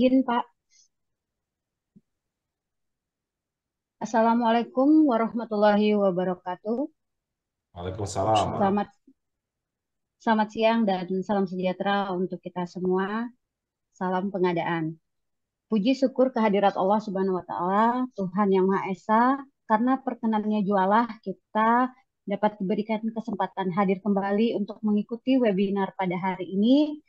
izin, Pak. Assalamualaikum warahmatullahi wabarakatuh. Waalaikumsalam. Selamat, selamat siang dan salam sejahtera untuk kita semua. Salam pengadaan. Puji syukur kehadirat Allah Subhanahu wa Ta'ala, Tuhan Yang Maha Esa, karena perkenannya jualah kita dapat diberikan kesempatan hadir kembali untuk mengikuti webinar pada hari ini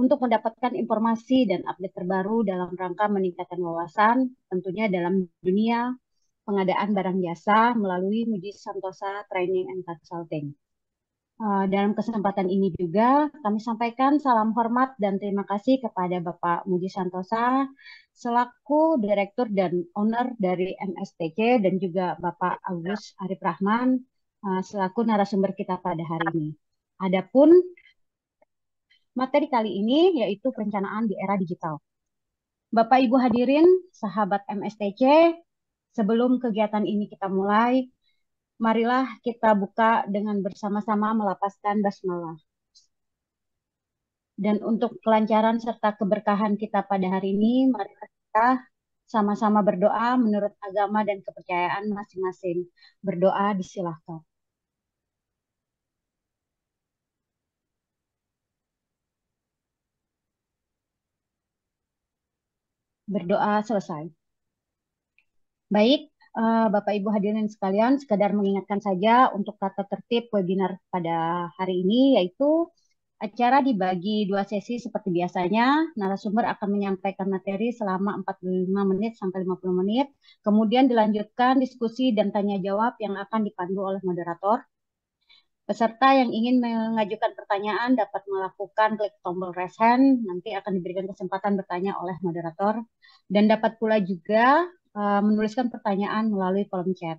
untuk mendapatkan informasi dan update terbaru dalam rangka meningkatkan wawasan, tentunya dalam dunia pengadaan barang jasa melalui Muji Santosa Training and Consulting. Dalam kesempatan ini juga kami sampaikan salam hormat dan terima kasih kepada Bapak Muji Santosa selaku Direktur dan Owner dari MSTC dan juga Bapak Agus Arif Rahman selaku narasumber kita pada hari ini. Adapun materi kali ini yaitu perencanaan di era digital. Bapak Ibu hadirin, sahabat MSTC, sebelum kegiatan ini kita mulai, marilah kita buka dengan bersama-sama melapaskan basmalah. Dan untuk kelancaran serta keberkahan kita pada hari ini, mari kita sama-sama berdoa menurut agama dan kepercayaan masing-masing. Berdoa disilahkan. Berdoa selesai. Baik, Bapak Ibu hadirin sekalian, sekadar mengingatkan saja untuk tata tertib webinar pada hari ini, yaitu acara dibagi dua sesi seperti biasanya. Narasumber akan menyampaikan materi selama 45 menit sampai 50 menit. Kemudian dilanjutkan diskusi dan tanya jawab yang akan dipandu oleh moderator. Peserta yang ingin mengajukan pertanyaan dapat melakukan klik tombol raise hand. Nanti akan diberikan kesempatan bertanya oleh moderator. Dan dapat pula juga menuliskan pertanyaan melalui kolom chat.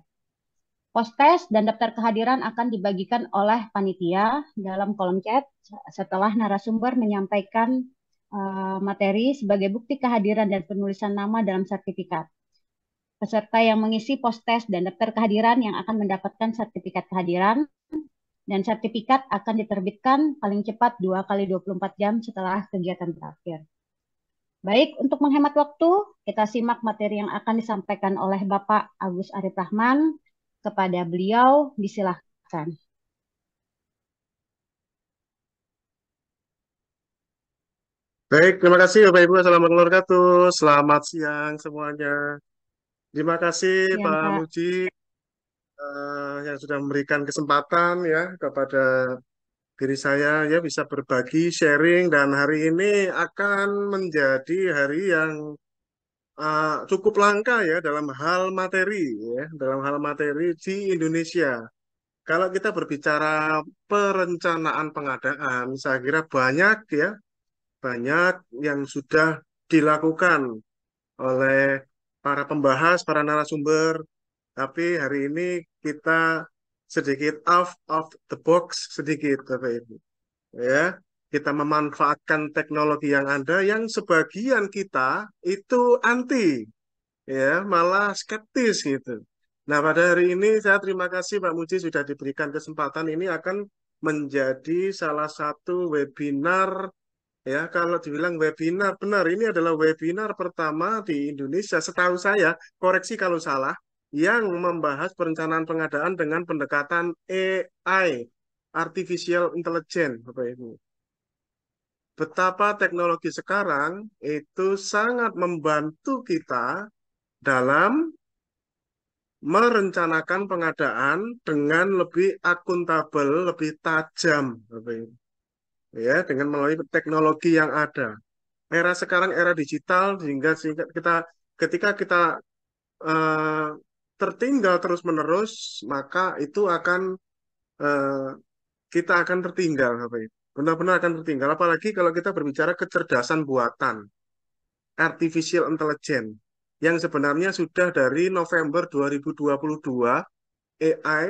Post-test dan daftar kehadiran akan dibagikan oleh panitia dalam kolom chat setelah narasumber menyampaikan materi sebagai bukti kehadiran dan penulisan nama dalam sertifikat. Peserta yang mengisi post-test dan daftar kehadiran yang akan mendapatkan sertifikat kehadiran dan sertifikat akan diterbitkan paling cepat 2 kali 24 jam setelah kegiatan berakhir. Baik, untuk menghemat waktu, kita simak materi yang akan disampaikan oleh Bapak Agus Arif Rahman. Kepada beliau, disilahkan. Baik, terima kasih Bapak Ibu. Assalamualaikum warahmatullahi wabarakatuh. Selamat siang semuanya. Terima kasih Siang, Pak Pak. Muji yang sudah memberikan kesempatan ya kepada diri saya ya bisa berbagi, sharing dan hari ini akan menjadi hari yang cukup langka ya dalam hal materi ya, dalam hal materi di Indonesia. Kalau kita berbicara perencanaan pengadaan, saya kira banyak ya, banyak yang sudah dilakukan oleh para pembahas, para narasumber. Tapi hari ini kita sedikit out of the box sedikit, Bapak Ibu. Ya, kita memanfaatkan teknologi yang ada, yang sebagian kita itu anti, ya, malah skeptis gitu. Nah, pada hari ini saya terima kasih Pak Muji sudah diberikan kesempatan ini akan menjadi salah satu webinar. Ya, kalau dibilang webinar, benar, ini adalah webinar pertama di Indonesia, setahu saya, koreksi kalau salah, yang membahas perencanaan pengadaan dengan pendekatan AI, Artificial Intelligence, Bapak Ibu. Betapa teknologi sekarang itu sangat membantu kita dalam merencanakan pengadaan dengan lebih akuntabel, lebih tajam, Bapak Ibu. Ya, dengan melalui teknologi yang ada. Era sekarang era digital sehingga kita ketika kita eh, tertinggal terus-menerus maka itu akan eh, kita akan tertinggal Bapak Ibu. Benar-benar akan tertinggal apalagi kalau kita berbicara kecerdasan buatan artificial intelligence yang sebenarnya sudah dari November 2022 AI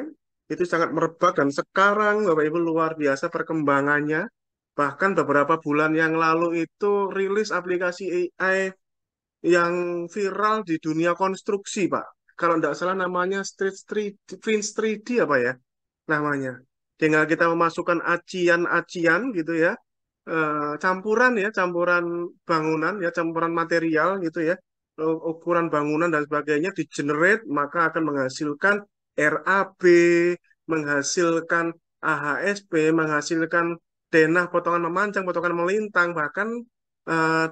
itu sangat merebak dan sekarang Bapak Ibu luar biasa perkembangannya. Bahkan beberapa bulan yang lalu itu rilis aplikasi AI yang viral di dunia konstruksi, Pak. Kalau tidak salah namanya Prince 3D apa ya namanya. Tinggal kita memasukkan acian-acian gitu ya. campuran ya, campuran bangunan ya, campuran material gitu ya, ukuran bangunan dan sebagainya di generate maka akan menghasilkan RAB, menghasilkan AHSP, menghasilkan denah potongan memanjang, potongan melintang, bahkan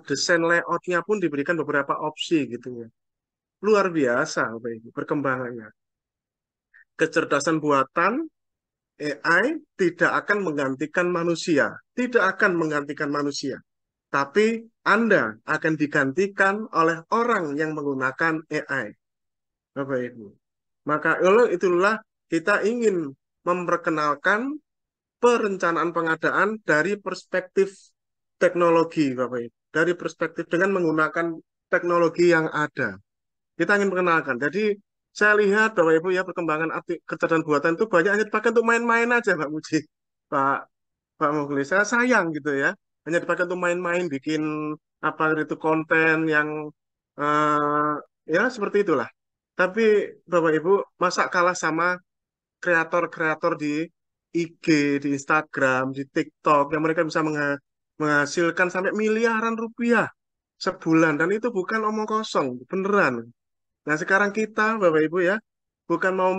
desain layoutnya pun diberikan beberapa opsi gitu ya. Luar biasa Bapak Ibu, perkembangannya. Kecerdasan buatan AI tidak akan menggantikan manusia, tidak akan menggantikan manusia, tapi Anda akan digantikan oleh orang yang menggunakan AI, Bapak Ibu. Maka itulah kita ingin memperkenalkan perencanaan pengadaan dari perspektif teknologi, Bapak Ibu. Dari perspektif dengan menggunakan teknologi yang ada. Kita ingin perkenalkan. Jadi saya lihat Bapak Ibu ya perkembangan kecerdasan buatan itu banyak hanya dipakai untuk main-main aja, Pak Muji. Pak Pak Mukhlis, saya sayang gitu ya. Hanya dipakai untuk main-main, bikin apa itu konten yang eh, ya seperti itulah. Tapi Bapak Ibu, masa kalah sama kreator-kreator di IG, di Instagram, di TikTok yang mereka bisa menghasilkan sampai miliaran rupiah sebulan dan itu bukan omong kosong, beneran. Nah, sekarang kita, Bapak Ibu ya, bukan mau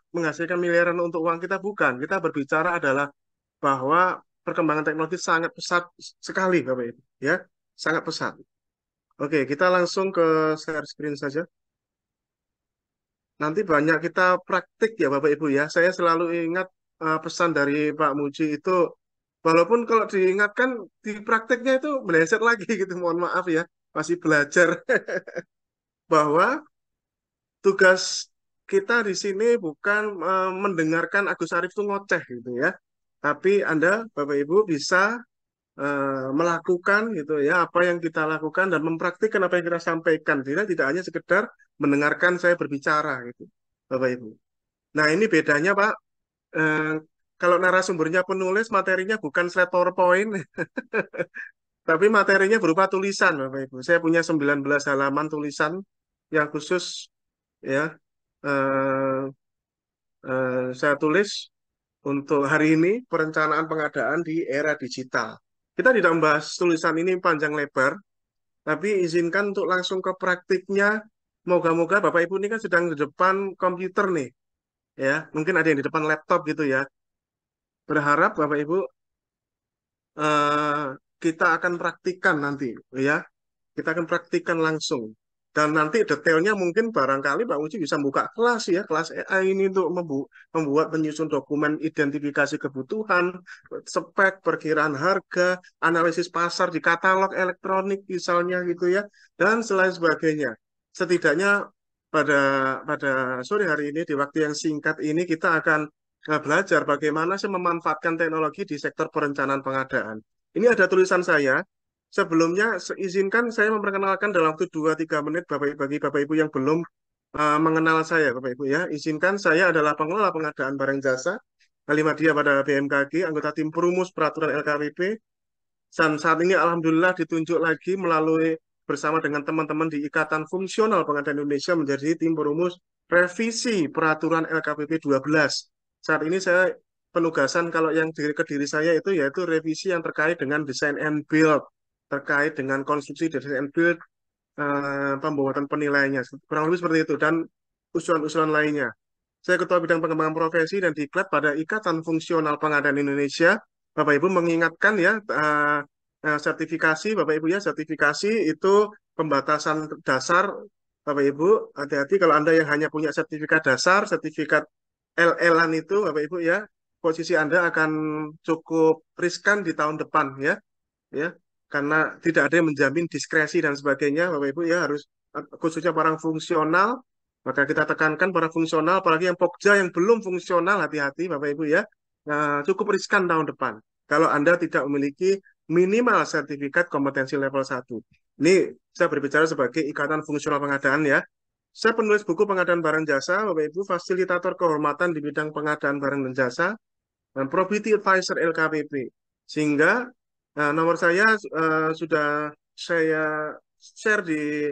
menghasilkan miliaran untuk uang kita, bukan. Kita berbicara adalah bahwa perkembangan teknologi sangat pesat sekali, Bapak Ibu. Ya, sangat pesat. Oke, kita langsung ke share screen saja. Nanti banyak kita praktik ya, Bapak Ibu ya. Saya selalu ingat pesan dari Pak Muji itu, walaupun kalau diingatkan di praktiknya itu meleset lagi gitu, mohon maaf ya, masih belajar bahwa tugas kita di sini bukan mendengarkan Agus Sarif itu ngoceh gitu ya. Tapi Anda, Bapak Ibu, bisa melakukan gitu ya apa yang kita lakukan dan mempraktikkan apa yang kita sampaikan. Tidak hanya sekedar mendengarkan saya berbicara gitu, Bapak Ibu. Nah, ini bedanya, Pak. Eh, Kalau narasumbernya penulis, materinya bukan slide PowerPoint, tapi materinya berupa tulisan, Bapak Ibu. Saya punya 19 halaman tulisan yang khusus ya eh, saya tulis untuk hari ini perencanaan pengadaan di era digital. Kita tidak membahas tulisan ini panjang lebar, tapi izinkan untuk langsung ke praktiknya. Moga-moga Bapak Ibu ini kan sedang di depan komputer nih, ya. Mungkin ada yang di depan laptop gitu ya. Berharap Bapak Ibu eh, kita akan praktikkan nanti, ya. Kita akan praktikkan langsung. Dan nanti detailnya mungkin barangkali Pak Uci bisa buka kelas ya, kelas AI ini untuk membuat penyusun dokumen identifikasi kebutuhan, spek, perkiraan harga, analisis pasar di katalog elektronik misalnya gitu ya, dan selain sebagainya. Setidaknya pada pada sore hari ini di waktu yang singkat ini kita akan belajar bagaimana sih memanfaatkan teknologi di sektor perencanaan pengadaan. Ini ada tulisan saya. Sebelumnya, izinkan saya memperkenalkan dalam waktu 2-3 menit bagi Bapak Ibu yang belum mengenal saya, Bapak Ibu ya. Izinkan saya adalah pengelola pengadaan barang jasa, Halimadia pada BMKG, anggota tim perumus peraturan LKWP, dan saat ini Alhamdulillah ditunjuk lagi melalui bersama dengan teman-teman di Ikatan Fungsional Pengadaan Indonesia menjadi tim perumus revisi peraturan LKPP 12. Saat ini saya penugasan kalau yang ke diri saya itu yaitu revisi yang terkait dengan design and build, terkait dengan konstruksi design and build, pembuatan penilaiannya. Kurang lebih seperti itu dan usulan-usulan lainnya. Saya Ketua Bidang Pengembangan Profesi dan Diklat pada Ikatan Fungsional Pengadaan Indonesia. Bapak Ibu mengingatkan ya, sertifikasi, Bapak Ibu ya, sertifikasi itu pembatasan dasar. Bapak Ibu, hati-hati kalau Anda yang hanya punya sertifikat dasar, sertifikat LL-an itu, Bapak Ibu ya, posisi Anda akan cukup riskan di tahun depan ya, karena tidak ada yang menjamin diskresi dan sebagainya, Bapak Ibu ya harus khususnya para fungsional, maka kita tekankan para fungsional, apalagi yang Pokja yang belum fungsional, hati-hati Bapak Ibu ya. Nah, cukup riskan tahun depan kalau Anda tidak memiliki minimal sertifikat kompetensi level 1. Ini saya berbicara sebagai Ikatan Fungsional Pengadaan ya. Saya penulis buku pengadaan barang jasa, Bapak Ibu, fasilitator kehormatan di bidang pengadaan barang dan jasa, dan Probity Advisor LKPP. Sehingga nomor saya sudah saya share di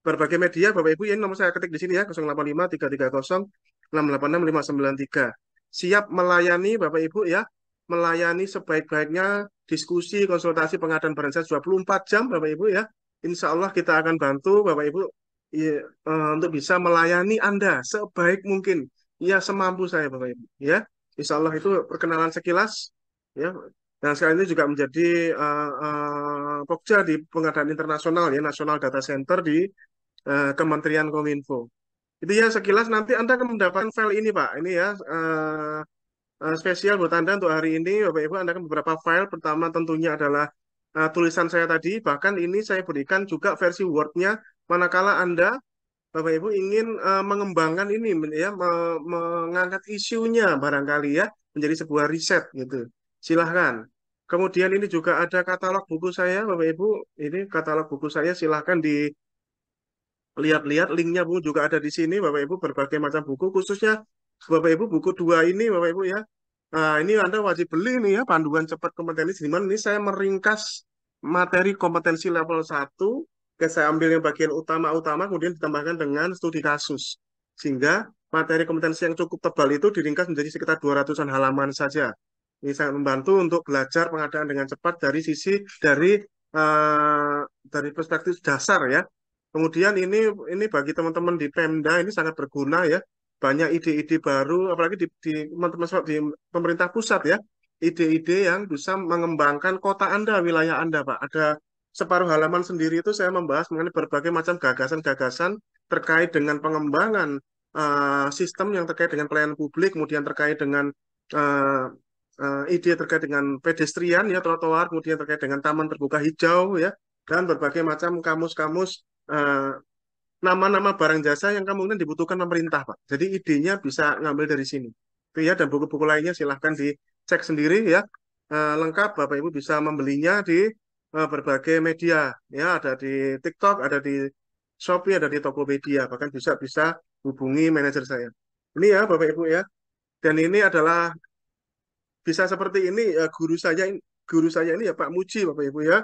berbagai media, Bapak Ibu, ini nomor saya ketik di sini ya, 085 330 686 593. Siap melayani Bapak Ibu ya, melayani sebaik-baiknya diskusi, konsultasi, pengadaan barang jasa 24 jam, Bapak Ibu ya. Insya Allah kita akan bantu Bapak Ibu untuk bisa melayani Anda sebaik mungkin. Ya, semampu saya Bapak Ibu ya. Insya Allah itu perkenalan sekilas ya. Dan sekarang ini juga menjadi Pokja di pengadaan internasional ya, National Data Center di Kementerian Kominfo. Itu ya sekilas, nanti Anda akan mendapatkan file ini Pak. Ini ya spesial buat Anda untuk hari ini Bapak Ibu. Anda akan beberapa file. Pertama tentunya adalah tulisan saya tadi. Bahkan ini saya berikan juga versi Word-nya manakala Anda Bapak Ibu ingin mengembangkan ini ya, mengangkat isunya barangkali ya menjadi sebuah riset gitu. Silahkan. Kemudian ini juga ada katalog buku saya Bapak Ibu. Ini katalog buku saya, silahkan dilihat-lihat, linknya Bu juga ada di sini Bapak Ibu, berbagai macam buku, khususnya Bapak Ibu buku 2 ini Bapak Ibu ya. Nah, ini Anda wajib beli nih ya, panduan cepat kompetensi. Di mana ini saya meringkas materi kompetensi level 1, saya ambil yang bagian utama-utama, kemudian ditambahkan dengan studi kasus. Sehingga materi kompetensi yang cukup tebal itu diringkas menjadi sekitar 200-an halaman saja. Ini sangat membantu untuk belajar pengadaan dengan cepat dari sisi dari perspektif dasar ya. Kemudian ini bagi teman-teman di Pemda ini sangat berguna ya. Banyak ide-ide baru, apalagi di teman-teman di pemerintah pusat ya. Ide-ide yang bisa mengembangkan kota Anda, wilayah Anda, Pak. Ada separuh halaman sendiri itu saya membahas mengenai berbagai macam gagasan-gagasan terkait dengan pengembangan sistem yang terkait dengan pelayanan publik, kemudian terkait dengan eh, ide terkait dengan pedestrian ya, trotoar, kemudian terkait dengan taman terbuka hijau ya, dan berbagai macam kamus-kamus nama-nama barang jasa yang kemungkinan dibutuhkan pemerintah, Pak. Jadi idenya bisa ngambil dari sini. Itu ya, dan buku-buku lainnya silahkan dicek sendiri ya. Lengkap, Bapak Ibu bisa membelinya di berbagai media. Ya, ada di TikTok, ada di Shopee, ada di Tokopedia. Bahkan bisa hubungi manajer saya. Ini ya, Bapak Ibu ya. Dan ini adalah bisa seperti ini ya, guru saya ini ya Pak Muji, Bapak Ibu ya.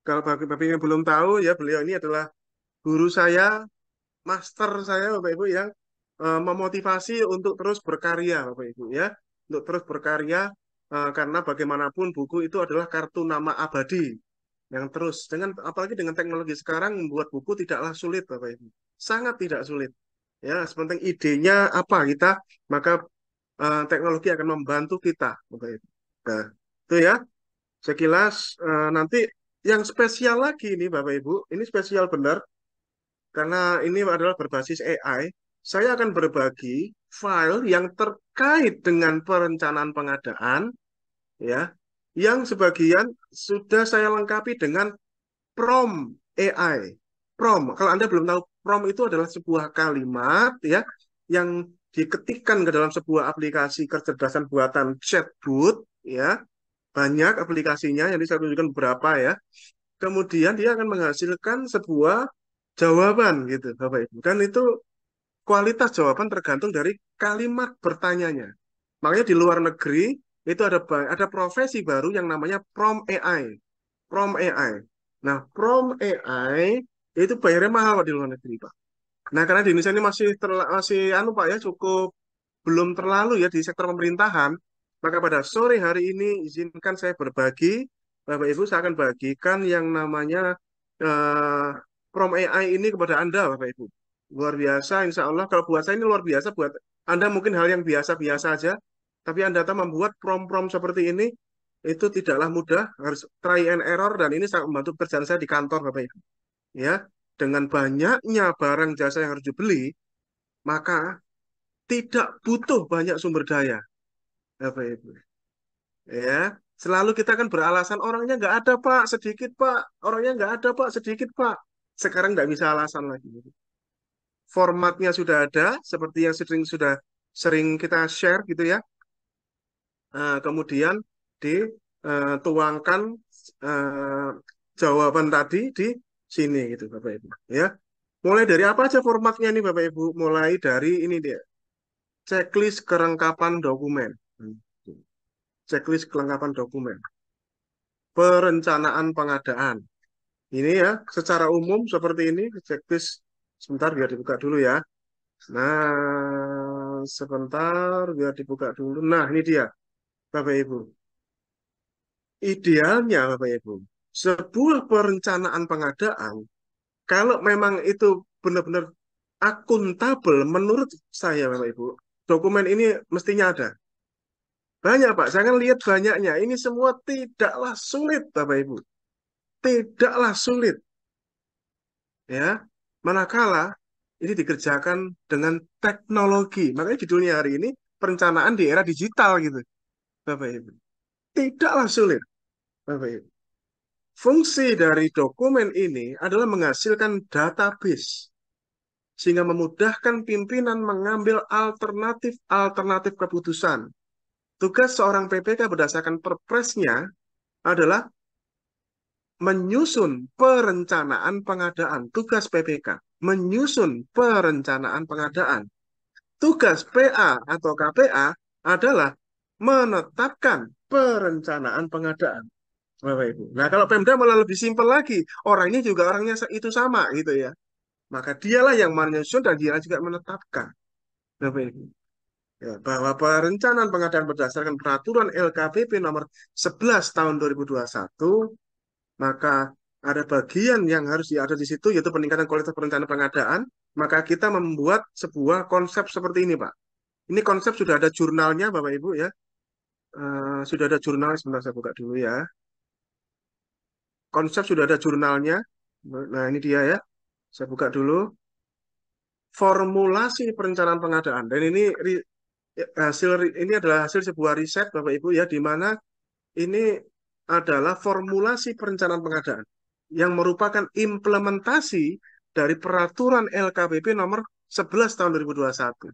Kalau Bapak Ibu yang belum tahu ya, beliau ini adalah guru saya, master saya Bapak Ibu yang memotivasi untuk terus berkarya Bapak Ibu ya, untuk terus berkarya karena bagaimanapun buku itu adalah kartu nama abadi yang terus dengan apalagi dengan teknologi sekarang membuat buku tidaklah sulit Bapak Ibu, sangat tidak sulit ya, sepenting idenya apa kita, maka teknologi akan membantu kita Bapak Ibu. Nah, itu ya sekilas. Nanti yang spesial lagi ini Bapak Ibu, ini spesial benar karena ini adalah berbasis AI. Saya akan berbagi file yang terkait dengan perencanaan pengadaan ya, yang sebagian sudah saya lengkapi dengan prompt AI. Prompt, kalau Anda belum tahu, prompt itu adalah sebuah kalimat ya yang diketikkan ke dalam sebuah aplikasi kecerdasan buatan chatbot ya. Banyak aplikasinya, yang saya tunjukkan beberapa ya. Kemudian dia akan menghasilkan sebuah jawaban gitu, Bapak Ibu. Dan itu kualitas jawaban tergantung dari kalimat bertanyanya. Makanya di luar negeri itu ada profesi baru yang namanya prompt AI. Prompt AI. Nah, prompt AI itu bayarnya mahal Pak, di luar negeri, Pak. Nah, karena di Indonesia ini masih anu Pak ya, cukup belum terlalu ya di sektor pemerintahan, maka pada sore hari ini izinkan saya berbagi, Bapak Ibu, saya akan bagikan yang namanya eh, Prom AI ini kepada Anda, Bapak Ibu. Luar biasa, insya Allah. Kalau buat saya ini luar biasa, buat Anda mungkin hal yang biasa-biasa aja, tapi Anda tahu membuat prom-prom seperti ini, itu tidaklah mudah, harus try and error, dan ini sangat membantu pekerjaan saya di kantor, Bapak Ibu. Ya, dengan banyaknya barang jasa yang harus dibeli, maka tidak butuh banyak sumber daya, Bapak Ibu. Ya, selalu kita kan beralasan orangnya nggak ada Pak, sedikit Pak, orangnya nggak ada Pak, sedikit Pak. Sekarang nggak bisa alasan lagi. Formatnya sudah ada, seperti yang sudah sering kita share gitu ya. Kemudian dituangkan eh, jawaban tadi di sini gitu, Bapak Ibu. Ya, mulai dari apa aja formatnya nih, Bapak Ibu? Mulai dari ini dia, checklist kelengkapan dokumen. Checklist kelengkapan dokumen. Perencanaan pengadaan. Ini ya, secara umum seperti ini, checklist. Sebentar biar dibuka dulu ya. Nah, sebentar biar dibuka dulu. Nah, ini dia, Bapak Ibu. idealnya Bapak Ibu, sebuah perencanaan pengadaan, kalau memang itu benar-benar akuntabel, menurut saya Bapak Ibu, dokumen ini mestinya ada. Banyak Pak, jangan lihat banyaknya. Ini semua tidaklah sulit Bapak Ibu. Tidaklah sulit. Ya, manakala ini dikerjakan dengan teknologi. Makanya judulnya hari ini perencanaan di era digital gitu, Bapak Ibu. Tidaklah sulit, Bapak Ibu. Fungsi dari dokumen ini adalah menghasilkan database sehingga memudahkan pimpinan mengambil alternatif-alternatif keputusan. Tugas seorang PPK berdasarkan perpresnya adalah menyusun perencanaan pengadaan. Tugas PPK, menyusun perencanaan pengadaan. Tugas PA atau KPA adalah menetapkan perencanaan pengadaan. Bapak Ibu. Nah, kalau Pemda malah lebih simpel lagi. Orangnya juga orangnya itu sama gitu ya. Maka dialah yang menyusun dan dia juga menetapkan. Bapak Ibu. Ya, bahwa perencanaan pengadaan berdasarkan peraturan LKPP nomor 11 tahun 2021, maka ada bagian yang harus ada di situ, yaitu peningkatan kualitas perencanaan pengadaan. Maka kita membuat sebuah konsep seperti ini, Pak. Ini konsep sudah ada jurnalnya, Bapak Ibu ya. Sudah ada jurnal, sebentar saya buka dulu ya. Konsep sudah ada jurnalnya. Nah, ini dia ya. Saya buka dulu. Formulasi perencanaan pengadaan. Dan ini ini adalah hasil sebuah riset, Bapak Ibu ya, di mana ini adalah formulasi perencanaan pengadaan yang merupakan implementasi dari peraturan LKPP nomor 11 tahun 2021.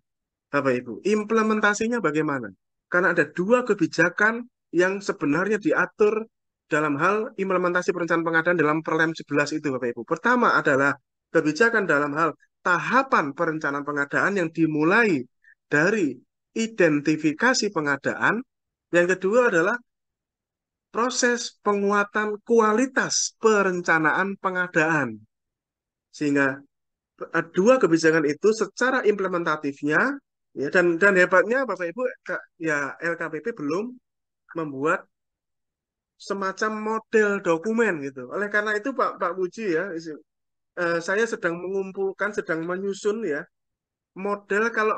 Bapak Ibu, implementasinya bagaimana? Karena ada dua kebijakan yang sebenarnya diatur dalam hal implementasi perencanaan pengadaan dalam Perlem 11 itu, Bapak Ibu. Pertama adalah kebijakan dalam hal tahapan perencanaan pengadaan yang dimulai dari identifikasi pengadaan. Yang kedua adalah proses penguatan kualitas perencanaan pengadaan. Sehingga dua kebijakan itu secara implementatifnya ya, dan hebatnya Bapak Ibu ya, LKPP belum membuat semacam model dokumen gitu. Oleh karena itu Pak Puji ya, saya sedang mengumpulkan, sedang menyusun ya model kalau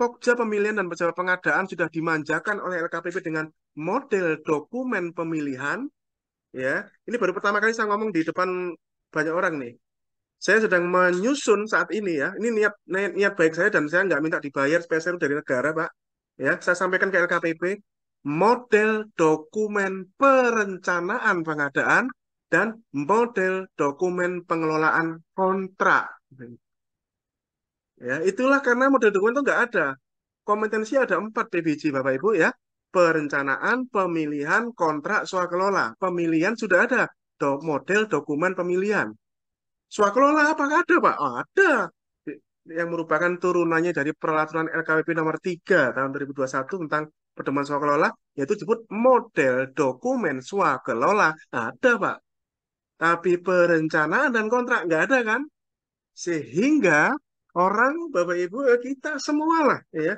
Pokja pemilihan dan pejabat pengadaan sudah dimanjakan oleh LKPP dengan model dokumen pemilihan ya. Ini baru pertama kali saya ngomong di depan banyak orang nih. Saya sedang menyusun saat ini ya. Ini niat baik saya dan saya nggak minta dibayar spesial dari negara, Pak. Ya, saya sampaikan ke LKPP model dokumen perencanaan pengadaan dan model dokumen pengelolaan kontrak. Ya, itulah karena model dokumen itu nggak ada. Kompetensi ada 4 PBJ, Bapak Ibu ya. Perencanaan, pemilihan, kontrak, swakelola. Pemilihan sudah ada. Model dokumen pemilihan. Swakelola apakah ada, Pak? Oh, ada. Yang merupakan turunannya dari peraturan LKPP nomor 3 tahun 2021 tentang pedoman swakelola, yaitu disebut model dokumen swakelola. Ada, Pak. Tapi perencanaan dan kontrak nggak ada kan? Sehingga orang, Bapak Ibu, kita semua lah, ya.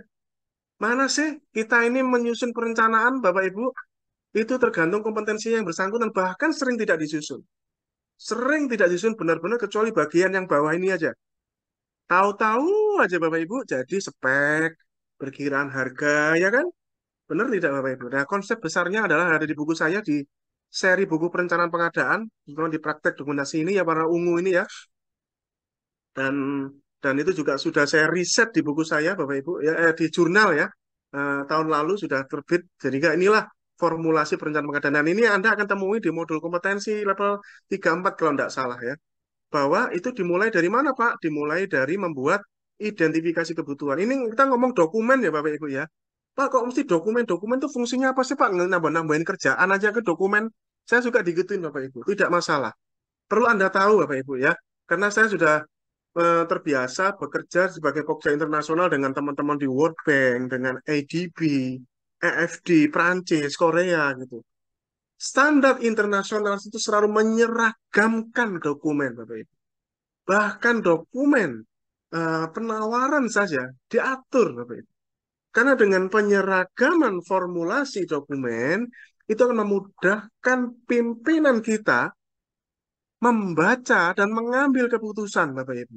Mana sih kita ini menyusun perencanaan, Bapak Ibu? Itu tergantung kompetensi yang bersangkutan, bahkan sering tidak disusun. Sering tidak disusun benar-benar kecuali bagian yang bawah ini aja. Tahu-tahu aja Bapak Ibu jadi spek, perkiraan harga, ya kan? Benar tidak Bapak Ibu? Nah, konsep besarnya adalah ada di buku saya di seri buku perencanaan pengadaan, di praktek dokumentasi ini ya, para ungu ini ya. Dan itu juga sudah saya riset di buku saya Bapak Ibu ya, di jurnal ya. Tahun lalu sudah terbit. Jadi inilah formulasi perencanaan pengadaan. Dan ini Anda akan temui di modul kompetensi level 3-4 kalau tidak salah ya. Bahwa itu dimulai dari mana Pak? Dimulai dari membuat identifikasi kebutuhan. Ini kita ngomong dokumen ya Bapak Ibu ya. Pak kok mesti dokumen? Dokumen itu fungsinya apa sih Pak? Nambah-nambahin kerjaan aja ke dokumen. Saya suka digituin Bapak Ibu. Tidak masalah. Perlu Anda tahu Bapak Ibu ya. Karena saya sudah terbiasa bekerja sebagai pokja internasional dengan teman-teman di World Bank, dengan ADB, EFD, Prancis, Korea gitu. Standar internasional itu selalu menyeragamkan dokumen, Bapak Ibu. Bahkan dokumen penawaran saja diatur, Bapak Ibu. Karena dengan penyeragaman formulasi dokumen, itu akan memudahkan pimpinan kita membaca dan mengambil keputusan, Bapak Ibu.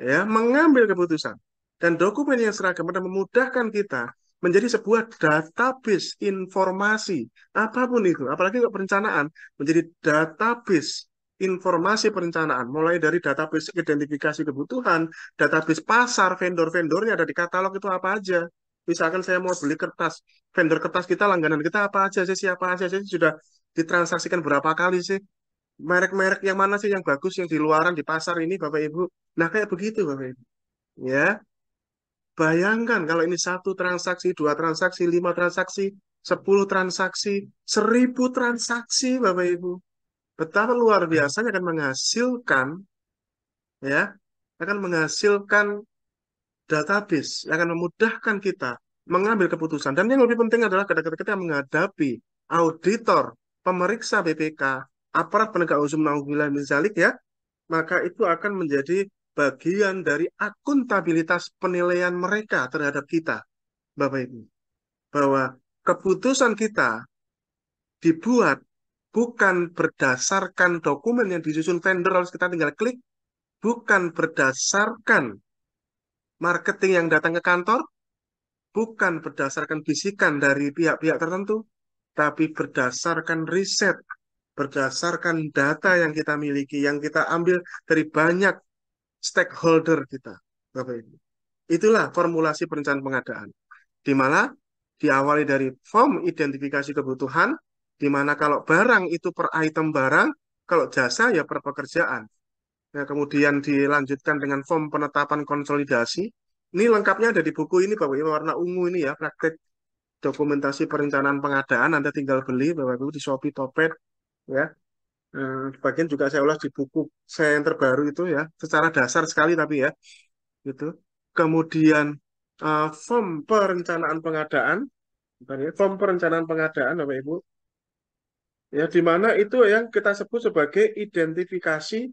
Ya, mengambil keputusan. Dan dokumen yang seragam akan memudahkan kita menjadi sebuah database informasi, apapun itu, apalagi untuk perencanaan, menjadi database informasi perencanaan, mulai dari database identifikasi kebutuhan, database pasar, vendor-vendornya ada di katalog itu apa aja. Misalkan saya mau beli kertas, vendor kertas kita, langganan kita apa aja sih, siapa aja sih, sudah ditransaksikan berapa kali sih, merek-merek yang mana sih yang bagus yang di luaran di pasar ini Bapak Ibu. Nah kayak begitu Bapak Ibu. Ya, bayangkan kalau ini satu transaksi, dua transaksi, lima transaksi, 10 transaksi, 1000 transaksi Bapak Ibu. Betapa luar biasanya akan menghasilkan, ya, akan menghasilkan database yang akan memudahkan kita mengambil keputusan. Dan yang lebih penting adalah ketika kita menghadapi auditor, pemeriksa BPK, aparat penegak hukum naudzubillah min dzalik, ya, maka itu akan menjadi bagian dari akuntabilitas penilaian mereka terhadap kita, Bapak Ibu. Bahwa keputusan kita dibuat bukan berdasarkan dokumen yang disusun vendor, harus kita tinggal klik, bukan berdasarkan marketing yang datang ke kantor, bukan berdasarkan bisikan dari pihak-pihak tertentu, tapi berdasarkan riset, berdasarkan data yang kita miliki, yang kita ambil dari banyak stakeholder kita, Bapak Ibu. Itulah formulasi perencanaan pengadaan, di mana diawali dari form identifikasi kebutuhan, di mana kalau barang itu per item barang, kalau jasa ya per pekerjaan. Nah, kemudian dilanjutkan dengan form penetapan konsolidasi. Ini lengkapnya ada di buku ini, Bapak Ibu, warna ungu ini ya, praktek dokumentasi perencanaan pengadaan. Anda tinggal beli, Bapak Ibu, di Shopee, Topet, ya. Bagian juga saya ulas di buku saya yang terbaru itu ya, secara dasar sekali tapi ya, gitu. Kemudian form perencanaan pengadaan, bentar ya, form perencanaan pengadaan, Bapak Ibu, ya, di mana itu yang kita sebut sebagai identifikasi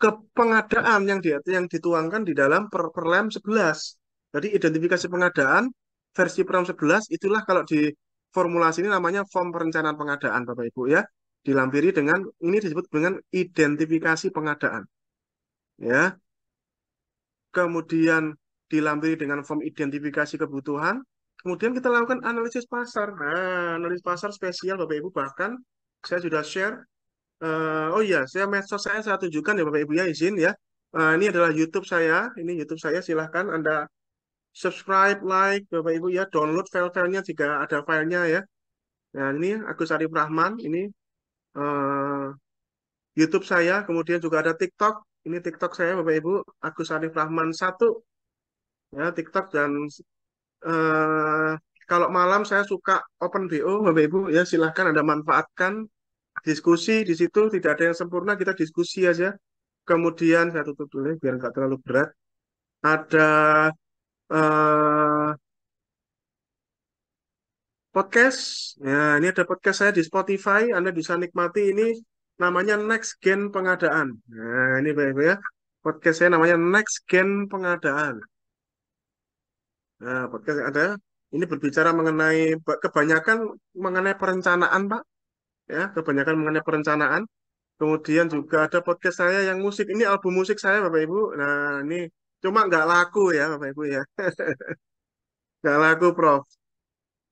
ke pengadaan yang dituangkan di dalam Perlem 11. Jadi identifikasi pengadaan versi Perlem 11 itulah kalau di formulasi ini namanya form perencanaan pengadaan Bapak Ibu ya. Dilampiri dengan ini disebut dengan identifikasi pengadaan. Ya. Kemudian dilampiri dengan form identifikasi kebutuhan. Kemudian kita lakukan analisis pasar. Nah, analisis pasar spesial Bapak Ibu, bahkan saya sudah share. Oh iya, medsos saya tunjukkan ya Bapak Ibu ya, izin ya. Ini adalah YouTube saya. Ini YouTube saya. Silahkan Anda subscribe, like Bapak Ibu ya. Download file-filenya jika ada filenya ya. Nah ini Agus Arif Rahman. Ini eh, YouTube saya. Kemudian juga ada TikTok. Ini TikTok saya Bapak Ibu. Agus Arif Rahman 1. Ya, TikTok. Dan eh, kalau malam saya suka open BO Bapak Ibu ya. Silahkan Anda manfaatkan. Diskusi di situ, tidak ada yang sempurna, kita diskusi aja. Kemudian saya tutup dulu ya, biar nggak terlalu berat. Ada eh, podcast, ya ini ada podcast saya di Spotify, Anda bisa nikmati ini, namanya Next Gen Pengadaan. Nah ini Bapak ya, podcast saya namanya Next Gen Pengadaan. Nah podcast yang ada, ini berbicara mengenai, kebanyakan mengenai perencanaan Pak, ya kebanyakan mengenai perencanaan. Kemudian juga ada podcast saya yang musik. Ini album musik saya, Bapak Ibu. Nah, ini cuma nggak laku ya, Bapak Ibu ya. Nggak laku, Prof.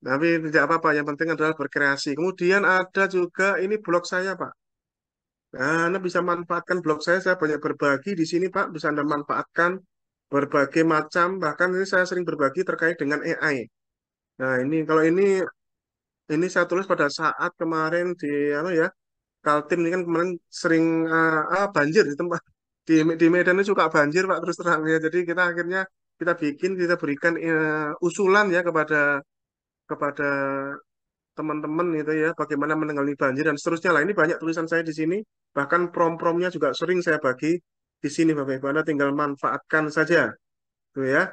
Tapi tidak apa-apa. Yang penting adalah berkreasi. Kemudian ada juga ini blog saya, Pak. Nah, Anda bisa manfaatkan blog saya. Saya banyak berbagi di sini, Pak. Bisa Anda manfaatkan berbagai macam. Bahkan ini saya sering berbagi terkait dengan AI. Nah, ini kalau ini saya tulis pada saat kemarin di apa ya, Kaltim ini kan kemarin sering banjir di tempat di Medan itu suka banjir Pak, terus terang ya. Jadi kita akhirnya kita berikan usulan ya kepada kepada teman-teman itu ya, bagaimana menangani banjir dan seterusnya lah. Ini banyak tulisan saya di sini, bahkan prom-promnya juga sering saya bagi di sini Bapak Ibu. Anda tinggal manfaatkan saja tuh ya.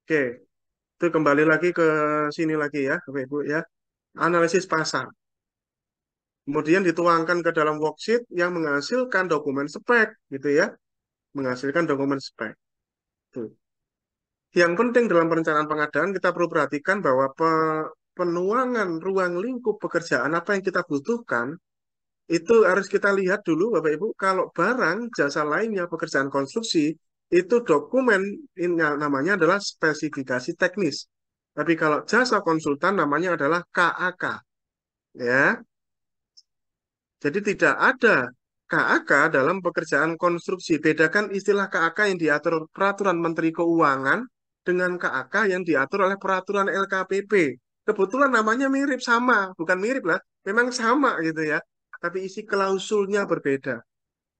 Oke, itu kembali lagi ke sini lagi ya Bapak Ibu ya. Analisis pasar. Kemudian dituangkan ke dalam worksheet yang menghasilkan dokumen spek gitu ya, menghasilkan dokumen spek. Tuh. Yang penting dalam perencanaan pengadaan kita perlu perhatikan bahwa penuangan ruang lingkup pekerjaan apa yang kita butuhkan, itu harus kita lihat dulu Bapak Ibu, kalau barang jasa lainnya pekerjaan konstruksi, itu dokumen ini namanya adalah spesifikasi teknis. Tapi kalau jasa konsultan namanya adalah KAK, ya. Jadi tidak ada KAK dalam pekerjaan konstruksi. Bedakan istilah KAK yang diatur Peraturan Menteri Keuangan dengan KAK yang diatur oleh Peraturan LKPP. Kebetulan namanya mirip sama, bukan mirip lah, memang sama gitu ya. Tapi isi klausulnya berbeda.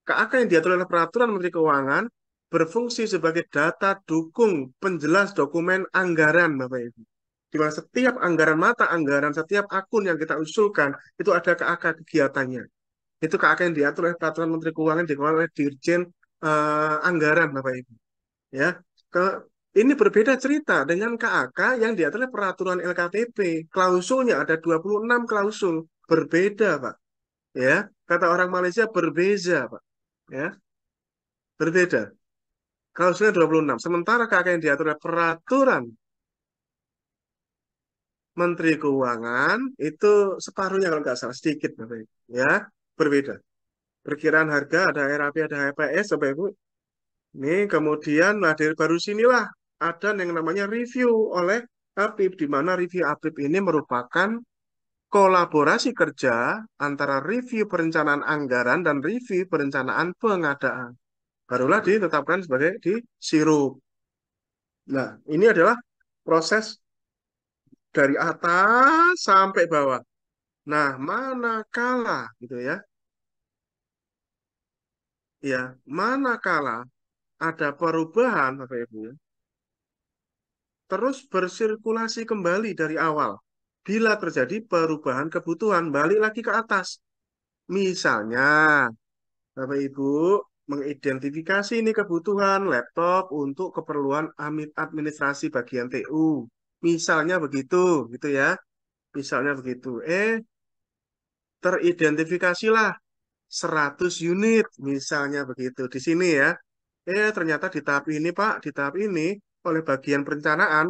KAK yang diatur oleh Peraturan Menteri Keuangan berfungsi sebagai data dukung penjelas dokumen anggaran, Bapak Ibu. Di mana setiap anggaran mata anggaran, setiap akun yang kita usulkan, itu ada KAK kegiatannya. Itu KAK yang diatur oleh Peraturan Menteri Keuangan, dikeluarkan oleh Dirjen Anggaran, Bapak Ibu. Ya, ke ini berbeda cerita dengan KAK yang diatur oleh Peraturan LKPP. Klausulnya ada 26 klausul, berbeda, Pak. Ya, kata orang Malaysia berbeza, Pak. Ya, berbeda. Klausulnya 26. Sementara KAK yang diatur oleh Peraturan Menteri Keuangan itu separuhnya kalau nggak salah, sedikit, Bapak Ibu. Ya, berbeda. Perkiraan harga ada RAP, ada HPS, Bapak Ibu. Ini kemudian nah dari baru sinilah ada yang namanya review oleh APIP, di mana review APIP ini merupakan kolaborasi kerja antara review perencanaan anggaran dan review perencanaan pengadaan. Barulah ditetapkan sebagai di sirup. Nah, ini adalah proses dari atas sampai bawah. Nah, manakala gitu ya. Ya, manakala ada perubahan Bapak Ibu ya, terus bersirkulasi kembali dari awal. Bila terjadi perubahan kebutuhan, balik lagi ke atas. Misalnya, Bapak Ibu mengidentifikasi ini kebutuhan laptop untuk keperluan administrasi bagian TU. Misalnya begitu, gitu ya. Misalnya begitu. Teridentifikasilah 100 unit, misalnya begitu. Di sini ya. Ternyata di tahap ini, Pak, di tahap ini, oleh bagian perencanaan,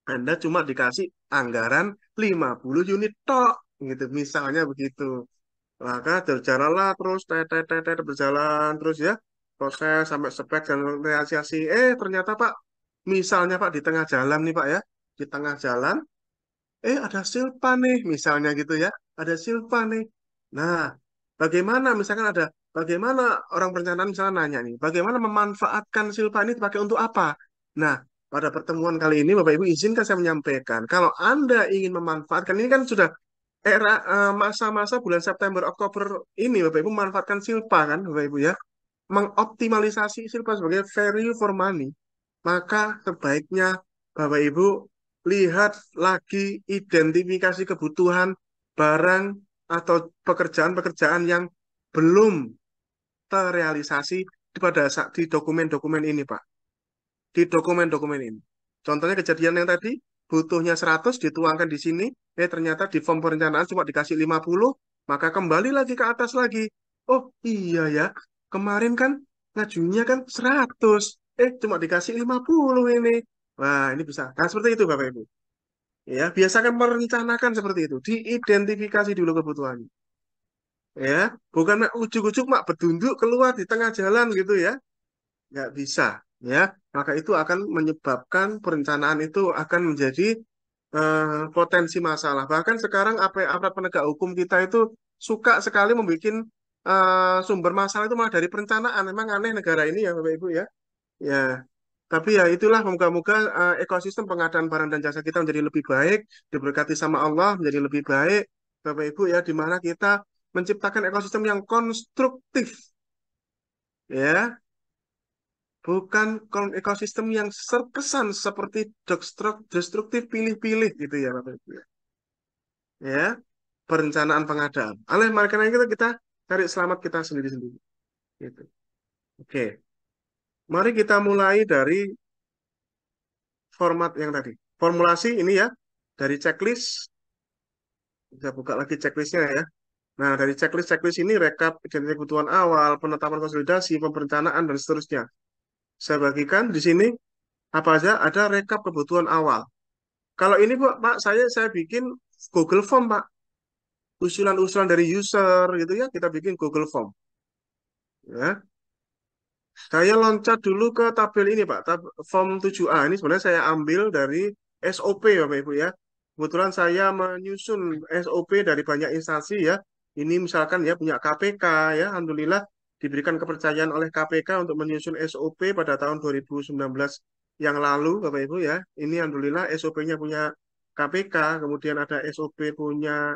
Anda cuma dikasih anggaran 50 unit tok, gitu. Misalnya begitu. Maka berjalanlah terus, berjalan terus ya, proses sampai spek dan realisasi. Ternyata Pak, misalnya Pak, di tengah jalan nih Pak ya, di tengah jalan, ada silpa nih, misalnya gitu ya, ada silpa nih. Nah, bagaimana misalkan ada, bagaimana orang perencanaan misalnya nanya nih, bagaimana memanfaatkan silpa ini dipakai untuk apa? Nah, pada pertemuan kali ini Bapak Ibu izinkan saya menyampaikan, kalau Anda ingin memanfaatkan, ini kan sudah masa-masa bulan September, Oktober ini Bapak Ibu memanfaatkan silpa kan Bapak Ibu ya, mengoptimalisasi silpa sebagai value for money, maka sebaiknya Bapak Ibu lihat lagi identifikasi kebutuhan barang atau pekerjaan-pekerjaan yang belum terrealisasi di dokumen-dokumen ini, Pak. Di dokumen-dokumen ini. Contohnya kejadian yang tadi, butuhnya 100 dituangkan di sini, ternyata di form perencanaan cuma dikasih 50, maka kembali lagi ke atas lagi. Oh iya ya, kemarin kan ngajunya kan 100, cuma dikasih 50 ini. Wah, ini bisa. Nah, seperti itu Bapak Ibu. Ya, biasakan merencanakan seperti itu. Diidentifikasi dulu kebutuhannya. Ya, bukan ujuk-ujuk mak bedunduk keluar di tengah jalan gitu ya. Nggak bisa. Ya, maka itu akan menyebabkan perencanaan itu akan menjadi potensi masalah. Bahkan sekarang aparat penegak hukum kita itu suka sekali membuat sumber masalah itu malah dari perencanaan. Memang aneh negara ini ya Bapak Ibu ya. Ya, tapi ya itulah moga-moga ekosistem pengadaan barang dan jasa kita menjadi lebih baik, diberkati sama Allah menjadi lebih baik, Bapak Ibu ya, di mana kita menciptakan ekosistem yang konstruktif, ya, bukan ekosistem yang terkesan seperti destruktif pilih-pilih gitu ya, Bapak Ibu. Ya, perencanaan pengadaan. Oleh karena itu kita cari selamat kita sendiri-sendiri. Gitu. Oke, mari kita mulai dari format yang tadi. Formulasi ini ya, dari checklist, bisa buka lagi checklistnya ya. Nah, dari checklist ini rekap identitas kebutuhan awal, penetapan konsolidasi, perencanaan, dan seterusnya. Saya bagikan di sini apa aja, ada rekap kebutuhan awal. Kalau ini Pak, saya bikin Google Form Pak. Usulan-usulan dari user gitu ya, kita bikin Google Form. Ya, saya loncat dulu ke tabel ini Pak, form 7A ini sebenarnya saya ambil dari SOP Bapak Ibu ya. Kebetulan saya menyusun SOP dari banyak instansi ya. Ini misalkan ya punya KPK ya, Alhamdulillah diberikan kepercayaan oleh KPK untuk menyusun SOP pada tahun 2019 yang lalu Bapak Ibu ya. Ini Alhamdulillah SOP-nya punya KPK, kemudian ada SOP punya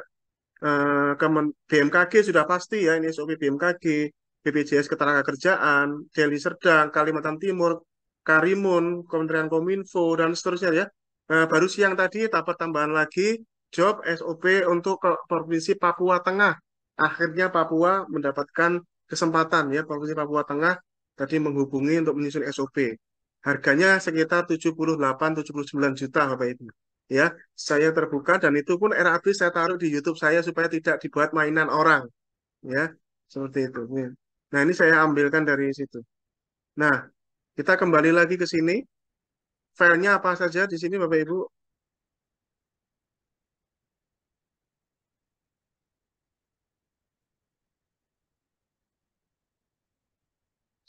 BMKG sudah pasti ya, ini SOP BMKG, BPJS Ketenagakerjaan, Deli Serdang, Kalimantan Timur, Karimun, Kementerian Kominfo, dan seterusnya ya. Baru siang tadi dapat tambahan lagi job SOP untuk ke Provinsi Papua Tengah. Akhirnya Papua mendapatkan kesempatan ya, Provinsi Papua Tengah tadi menghubungi untuk menyusun SOP. Harganya sekitar 78-79 juta Bapak Ibu. Ya, saya terbuka dan itu pun RAB saya taruh di YouTube saya supaya tidak dibuat mainan orang, ya, seperti itu. Nah, ini saya ambilkan dari situ. Nah, kita kembali lagi ke sini. Filenya apa saja di sini, Bapak Ibu?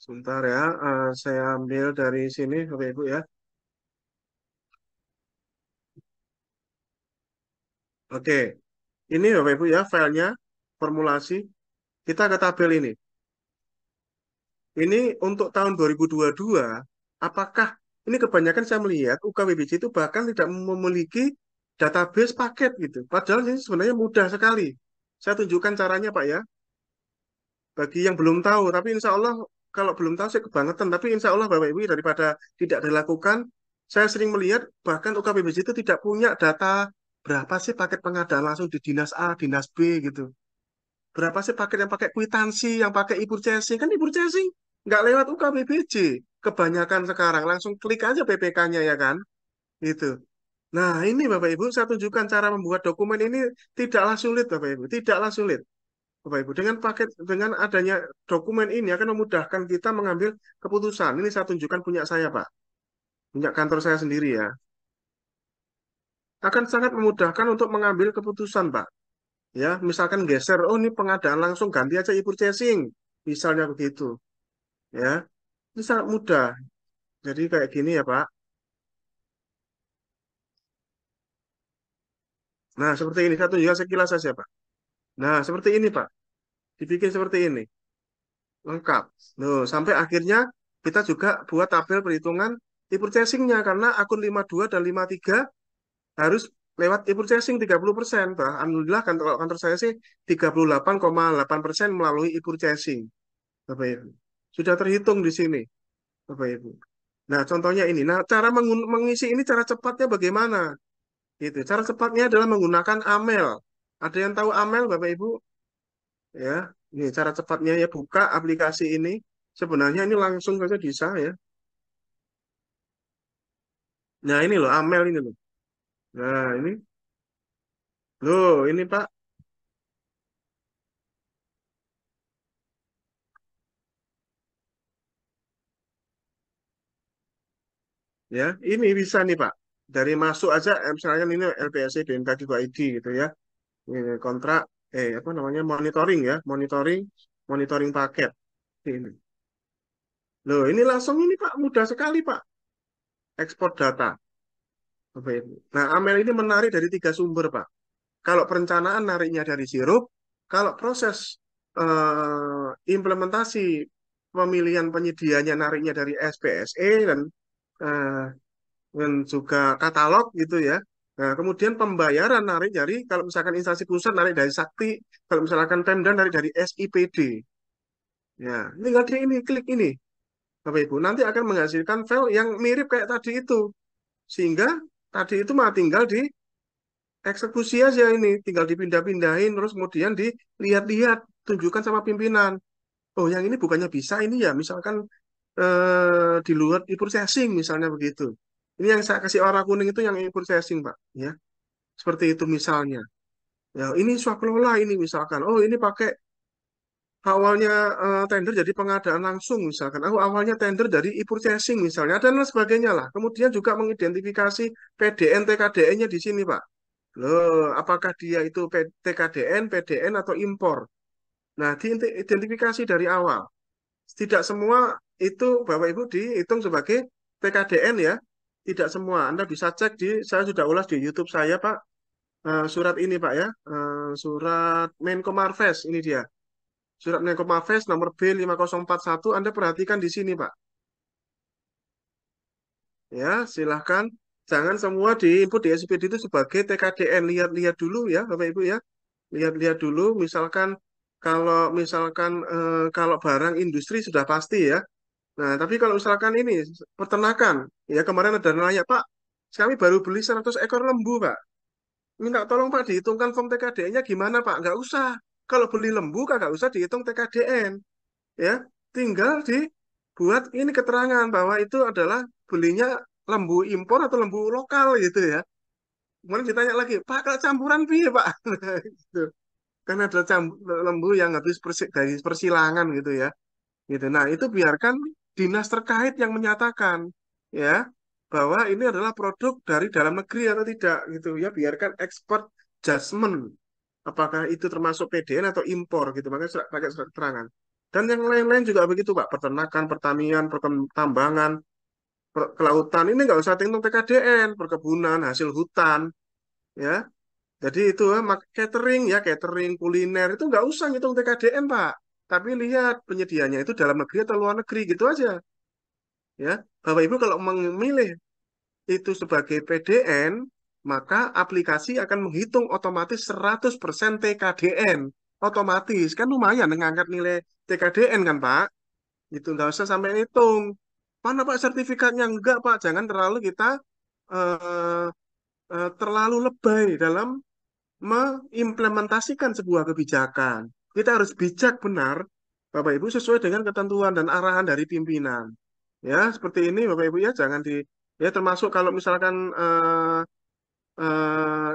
Sebentar ya, saya ambil dari sini, Bapak Ibu ya. Oke, ini Bapak Ibu ya, filenya, formulasi. Kita ke tabel ini. Ini untuk tahun 2022, apakah ini kebanyakan saya melihat UKWBJ itu bahkan tidak memiliki database paket gitu. Padahal ini sebenarnya mudah sekali. Saya tunjukkan caranya Pak ya. Bagi yang belum tahu, tapi insya Allah kalau belum tahu saya kebangetan. Tapi insya Allah Bapak Ibu daripada tidak dilakukan, saya sering melihat bahkan UKWBJ itu tidak punya data berapa sih paket pengadaan langsung di dinas A, dinas B gitu. Berapa sih paket yang pakai kwitansi, yang pakai e-purchasing? Kan e-purchasing nggak lewat UKBPJ. Kebanyakan sekarang langsung klik aja PPK-nya ya kan? Gitu. Nah ini Bapak Ibu, saya tunjukkan cara membuat dokumen ini tidaklah sulit Bapak Ibu. Tidaklah sulit Bapak Ibu. Dengan adanya dokumen ini akan memudahkan kita mengambil keputusan. Ini saya tunjukkan punya saya Pak. Punya kantor saya sendiri ya. Akan sangat memudahkan untuk mengambil keputusan Pak. Ya, misalkan geser, oh ini pengadaan langsung ganti aja e-purchasing. Misalnya begitu. Ya, ini sangat mudah. Jadi kayak gini ya, Pak. Nah, seperti ini. Saya tunjukkan sekilas saja, Pak. Nah, seperti ini, Pak. Dibikin seperti ini. Lengkap. Loh, sampai akhirnya kita juga buat tabel perhitungan e-purchasing-nya. Karena akun 52 dan 53 harus lewat e-purchasing 30%. Pak. Alhamdulillah, kantor saya sih 38,8% melalui e-purchasing. Bapak Ibu. Sudah terhitung di sini, Bapak Ibu. Nah, contohnya ini. Nah, cara mengisi ini cara cepatnya bagaimana? Gitu. Cara cepatnya adalah menggunakan Amel. Ada yang tahu Amel, Bapak Ibu? Ya, ini cara cepatnya ya buka aplikasi ini. Sebenarnya ini langsung saja bisa ya. Nah, ini loh Amel ini loh. Nah, ini loh, ini Pak. Ya, ini bisa nih Pak. Dari masuk aja, misalnya ini LPSC BMKG.id gitu ya. Ini kontrak, apa namanya monitoring ya, monitoring paket. Ini. Loh, ini langsung ini Pak, mudah sekali Pak. Ekspor data. Bapak Ibu. Nah, Amel ini menarik dari 3 sumber, Pak. Kalau perencanaan nariknya dari sirup, kalau proses implementasi pemilihan penyedianya nariknya dari SPSE eh, dan juga katalog gitu ya. Nah, kemudian pembayaran narik dari kalau misalkan instansi pusat narik dari Sakti, kalau misalkan Pemda narik dari SIPD. Ya, tinggal di ini klik ini, Bapak Ibu. Nanti akan menghasilkan file yang mirip kayak tadi itu. Sehingga tadi itu mah tinggal di eksekusi aja ini, tinggal dipindah-pindahin, terus kemudian dilihat-lihat, tunjukkan sama pimpinan. Oh, yang ini bukannya bisa ini ya, misalkan di luar e-processing misalnya begitu. Ini yang saya kasih warna kuning itu yang e-processing, Pak. Ya, seperti itu misalnya. Ya, ini swap kelola ini misalkan. Oh, ini pakai awalnya tender jadi pengadaan langsung misalkan, awalnya tender dari e-purchasing misalnya, dan lain sebagainya lah. Kemudian juga mengidentifikasi PDN, TKDN-nya di sini, Pak. Loh, apakah dia itu TKDN, PDN, atau impor? Nah, diidentifikasi dari awal. Tidak semua itu Bapak Ibu dihitung sebagai TKDN ya. Tidak semua. Anda bisa cek saya sudah ulas di YouTube saya, Pak. Surat ini, Pak ya. Surat Menko Marves, ini dia. Surat Menko Marves nomor B5041, Anda perhatikan di sini, Pak. Ya, silahkan. Jangan semua diinput di SPD itu sebagai TKDN. Lihat-lihat dulu ya, Bapak Ibu ya. Lihat-lihat dulu, kalau barang industri sudah pasti ya. Nah, tapi kalau misalkan ini peternakan, ya kemarin ada nanya, Pak, kami baru beli 100 ekor lembu, Pak. Minta tolong Pak dihitungkan form TKDN-nya gimana, Pak? Nggak usah. Kalau beli lembu, nggak usah dihitung TKDN. Ya, tinggal dibuat ini keterangan bahwa itu adalah belinya lembu impor atau lembu lokal gitu ya. Kemudian ditanya lagi, Pak, kalau campuran piye, Pak? Gitu. Kan ada lembu yang habis dari persilangan gitu ya. Gitu. Nah, itu biarkan dinas terkait yang menyatakan ya bahwa ini adalah produk dari dalam negeri atau tidak gitu ya. Biarkan expert judgment apakah itu termasuk PDN atau impor gitu. Makanya pakai surat keterangan. Dan yang lain-lain juga begitu, Pak. Peternakan, pertanian, pertambangan, kelautan ini nggak usah hitung TKDN, perkebunan, hasil hutan ya. Jadi itu catering ya, catering kuliner itu nggak usah ngitung TKDN, Pak. Tapi lihat penyediaannya itu dalam negeri atau luar negeri gitu aja. Ya, Bapak Ibu kalau memilih itu sebagai PDN, maka aplikasi akan menghitung otomatis 100% TKDN. Otomatis kan lumayan ngangkat nilai TKDN kan, Pak. Itu nggak usah sampai hitung. Mana Pak sertifikatnya? Enggak, Pak. Jangan terlalu kita eh, terlalu lebay dalam mengimplementasikan sebuah kebijakan. Kita harus bijak benar, Bapak Ibu, sesuai dengan ketentuan dan arahan dari pimpinan. Ya, seperti ini Bapak Ibu ya, jangan ya termasuk kalau misalkan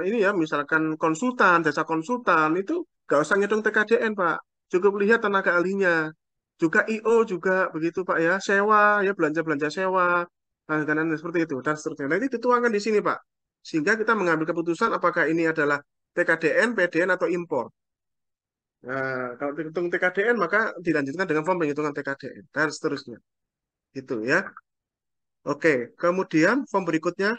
ini ya, misalkan konsultan, jasa konsultan itu nggak usah ngitung TKDN, Pak. Cukup lihat tenaga ahlinya. Juga IO juga begitu, Pak ya, sewa ya, belanja-belanja sewa, dan seperti itu dan seterusnya. Nah, itu dituangkan di sini, Pak. Sehingga kita mengambil keputusan apakah ini adalah TKDN, PDN, atau impor. Nah, kalau dihitung TKDN, maka dilanjutkan dengan form penghitungan TKDN, dan seterusnya. Gitu ya. Oke, kemudian form berikutnya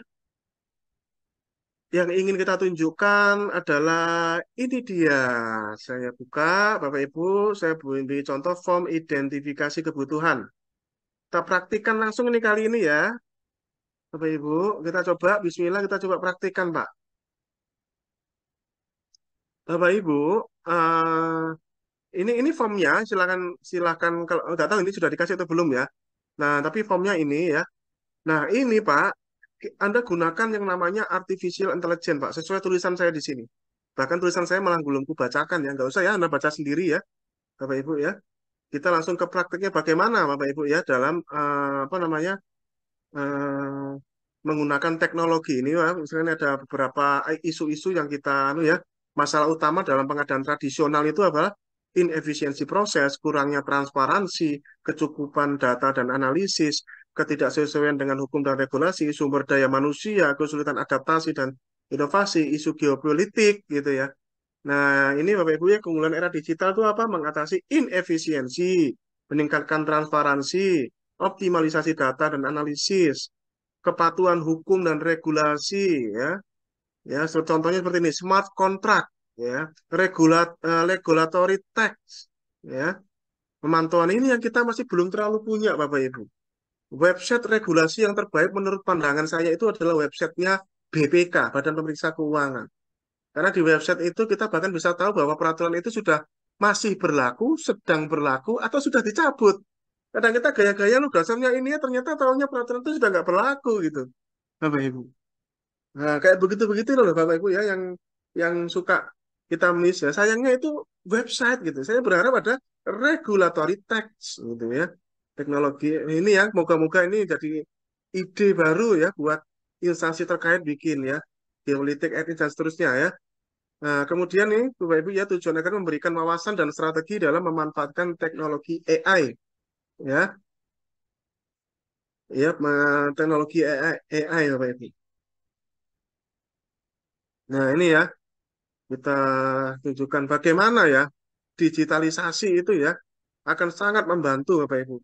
yang ingin kita tunjukkan adalah ini dia. Saya buka, Bapak Ibu, saya beri contoh form identifikasi kebutuhan. Kita praktikkan langsung ini kali ini ya. Bapak Ibu, kita coba, Bismillah, kita coba praktikkan, Pak. Bapak Ibu, eh, ini formnya silakan silakan kalau nggak tahu ini sudah dikasih atau belum ya. Nah, tapi formnya ini ya. Nah, ini Pak, Anda gunakan yang namanya artificial intelligence, Pak, sesuai tulisan saya di sini. Bahkan tulisan saya malah belum kubacakan ya, nggak usah ya, Anda baca sendiri ya, Bapak Ibu ya. Kita langsung ke praktiknya bagaimana, Bapak Ibu ya, dalam apa namanya eh, menggunakan teknologi ini, ya. Misalnya ada beberapa isu-isu yang kita, ya, masalah utama dalam pengadaan tradisional itu adalah inefisiensi proses, kurangnya transparansi, kecukupan data dan analisis, ketidaksesuaian dengan hukum dan regulasi, sumber daya manusia, kesulitan adaptasi dan inovasi, isu geopolitik, gitu ya. Nah, ini Bapak Ibu ya, keunggulan era digital itu apa? Mengatasi inefisiensi, meningkatkan transparansi, optimalisasi data dan analisis, kepatuhan hukum dan regulasi, ya. Ya, contohnya seperti ini, smart contract, ya, regulatory tax, ya. Pemantauan ini yang kita masih belum terlalu punya, Bapak Ibu. Website regulasi yang terbaik menurut pandangan saya itu adalah websitenya BPK, Badan Pemeriksa Keuangan. Karena di website itu kita bahkan bisa tahu bahwa peraturan itu sudah masih berlaku, sedang berlaku, atau sudah dicabut. Kadang kita gaya-gaya lu dasarnya ini ya, ternyata tahunya peraturan itu sudah nggak berlaku gitu, Bapak Ibu. Nah, kayak begitu-begitu loh Bapak Ibu ya, yang suka kita miss ya. Sayangnya itu website gitu. Saya berharap ada regulatory tax gitu ya. Teknologi ini ya, moga-moga ini jadi ide baru ya buat instansi terkait bikin ya. Geopolitik, etik dan seterusnya ya. Nah, kemudian nih, Bapak Ibu ya, tujuan akan memberikan wawasan dan strategi dalam memanfaatkan teknologi AI, ya, ya, teknologi AI, Bapak Ibu. Nah, ini ya, kita tunjukkan bagaimana ya digitalisasi itu ya akan sangat membantu Bapak Ibu,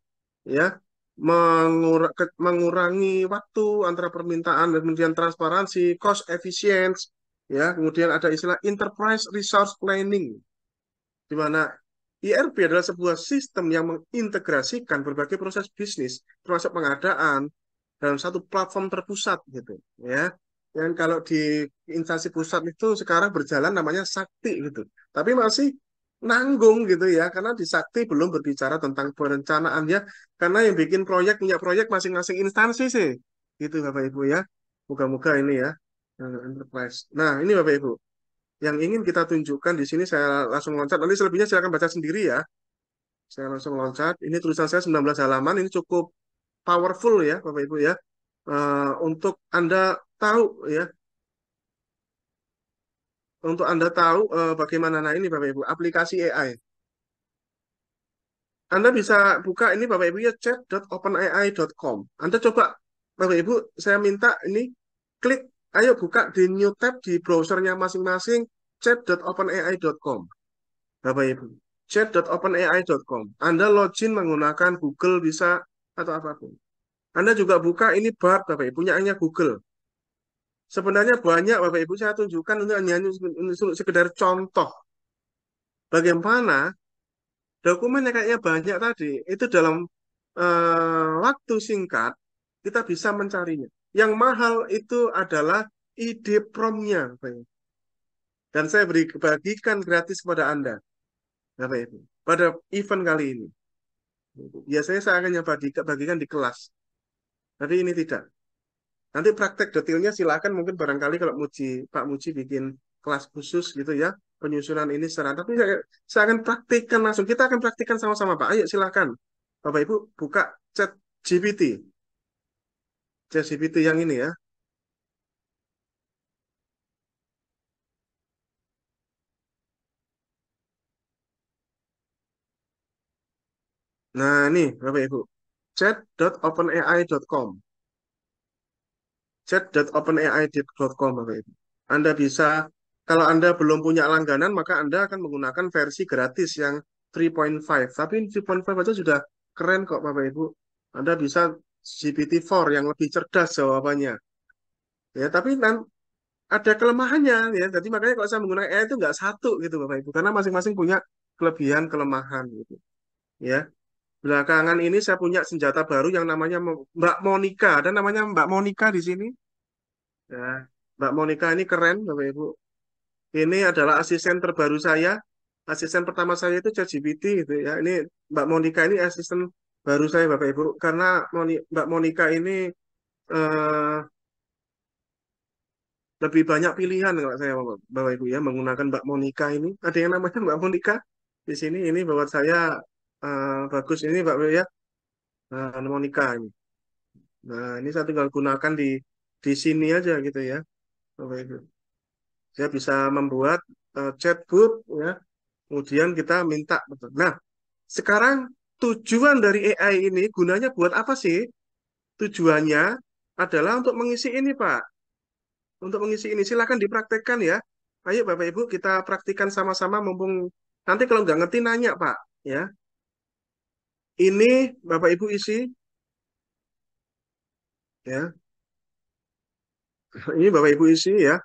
ya, mengurangi waktu antara permintaan dan kemudian transparansi, cost efficiency, ya, kemudian ada istilah enterprise resource planning, di mana ERP adalah sebuah sistem yang mengintegrasikan berbagai proses bisnis, termasuk pengadaan, dalam satu platform terpusat gitu, ya. Yang kalau di instansi pusat itu sekarang berjalan namanya Sakti gitu, tapi masih nanggung gitu ya, karena di Sakti belum berbicara tentang perencanaan ya, karena yang bikin proyek punya proyek masing-masing instansi sih, gitu Bapak Ibu ya. Moga-moga ini ya, enterprise. Nah ini Bapak Ibu yang ingin kita tunjukkan di sini, saya langsung loncat. Nanti selebihnya silakan baca sendiri ya. Saya langsung loncat. Ini tulisan saya 19 halaman. Ini cukup powerful ya, Bapak Ibu ya. Untuk Anda tahu ya, untuk Anda tahu bagaimana nah ini Bapak Ibu, aplikasi AI. Anda bisa buka ini Bapak Ibu ya, chat.openai.com. Anda coba Bapak Ibu, saya minta ini klik, ayo buka di new tab di browsernya masing-masing, chat.openai.com. Bapak Ibu, chat.openai.com. Anda login menggunakan Google bisa atau apapun. Anda juga buka ini Bard, Bapak Ibu, punyaannya Google. Sebenarnya banyak Bapak Ibu, saya tunjukkan untuk hanya sekedar contoh bagaimana dokumen yang kayaknya banyak tadi itu dalam waktu singkat kita bisa mencarinya. Yang mahal itu adalah ide promnya, Bapak Ibu. Dan saya bagikan gratis kepada Anda, Bapak Ibu, pada event kali ini. Biasanya saya akan bagikan di kelas, tapi ini tidak. Nanti praktek detailnya silakan, mungkin barangkali kalau Pak Muji bikin kelas khusus gitu ya, penyusunan ini secara, tapi saya akan praktikkan langsung. Kita akan praktikkan sama-sama Pak. Ayo silakan. Bapak Ibu buka chat GPT. Chat GPT yang ini ya. Nah, ini Bapak Ibu. chat.openai.com. chat.openai.com Bapak Ibu. Anda bisa, kalau Anda belum punya langganan, maka Anda akan menggunakan versi gratis yang 3.5. Tapi 3.5 itu sudah keren kok Bapak Ibu. Anda bisa GPT-4 yang lebih cerdas jawabannya. Ya, tapi ada kelemahannya ya. Jadi makanya kalau saya menggunakan AI itu nggak satu gitu Bapak Ibu, karena masing-masing punya kelebihan kelemahan gitu. Ya. Belakangan ini saya punya senjata baru yang namanya Mbak Monica. Ada namanya Mbak Monica di sini. Ya, Mbak Monica ini keren, Bapak Ibu. Ini adalah asisten terbaru saya. Asisten pertama saya itu ChatGPT gitu ya. Ini Mbak Monica ini asisten baru saya, Bapak Ibu. Karena Mbak Monica ini eh, lebih banyak pilihan kalau saya, Bapak Ibu ya, menggunakan Mbak Monica ini. Ada yang namanya Mbak Monica di sini. Ini buat saya bagus ini, Mbak ya. Monica ini. Nah, ini saya tinggal gunakan di sini aja gitu ya, Bapak Ibu. Saya bisa membuat chatbot ya, kemudian kita minta betul. Nah, sekarang tujuan dari AI ini gunanya buat apa sih? Tujuannya adalah untuk mengisi ini, Pak. Untuk mengisi ini silakan dipraktekkan ya. Ayo Bapak Ibu kita praktikkan sama-sama mumpung nanti kalau nggak ngerti nanya, Pak. Ya, ini Bapak Ibu isi ya. Ini Bapak Ibu isi ya.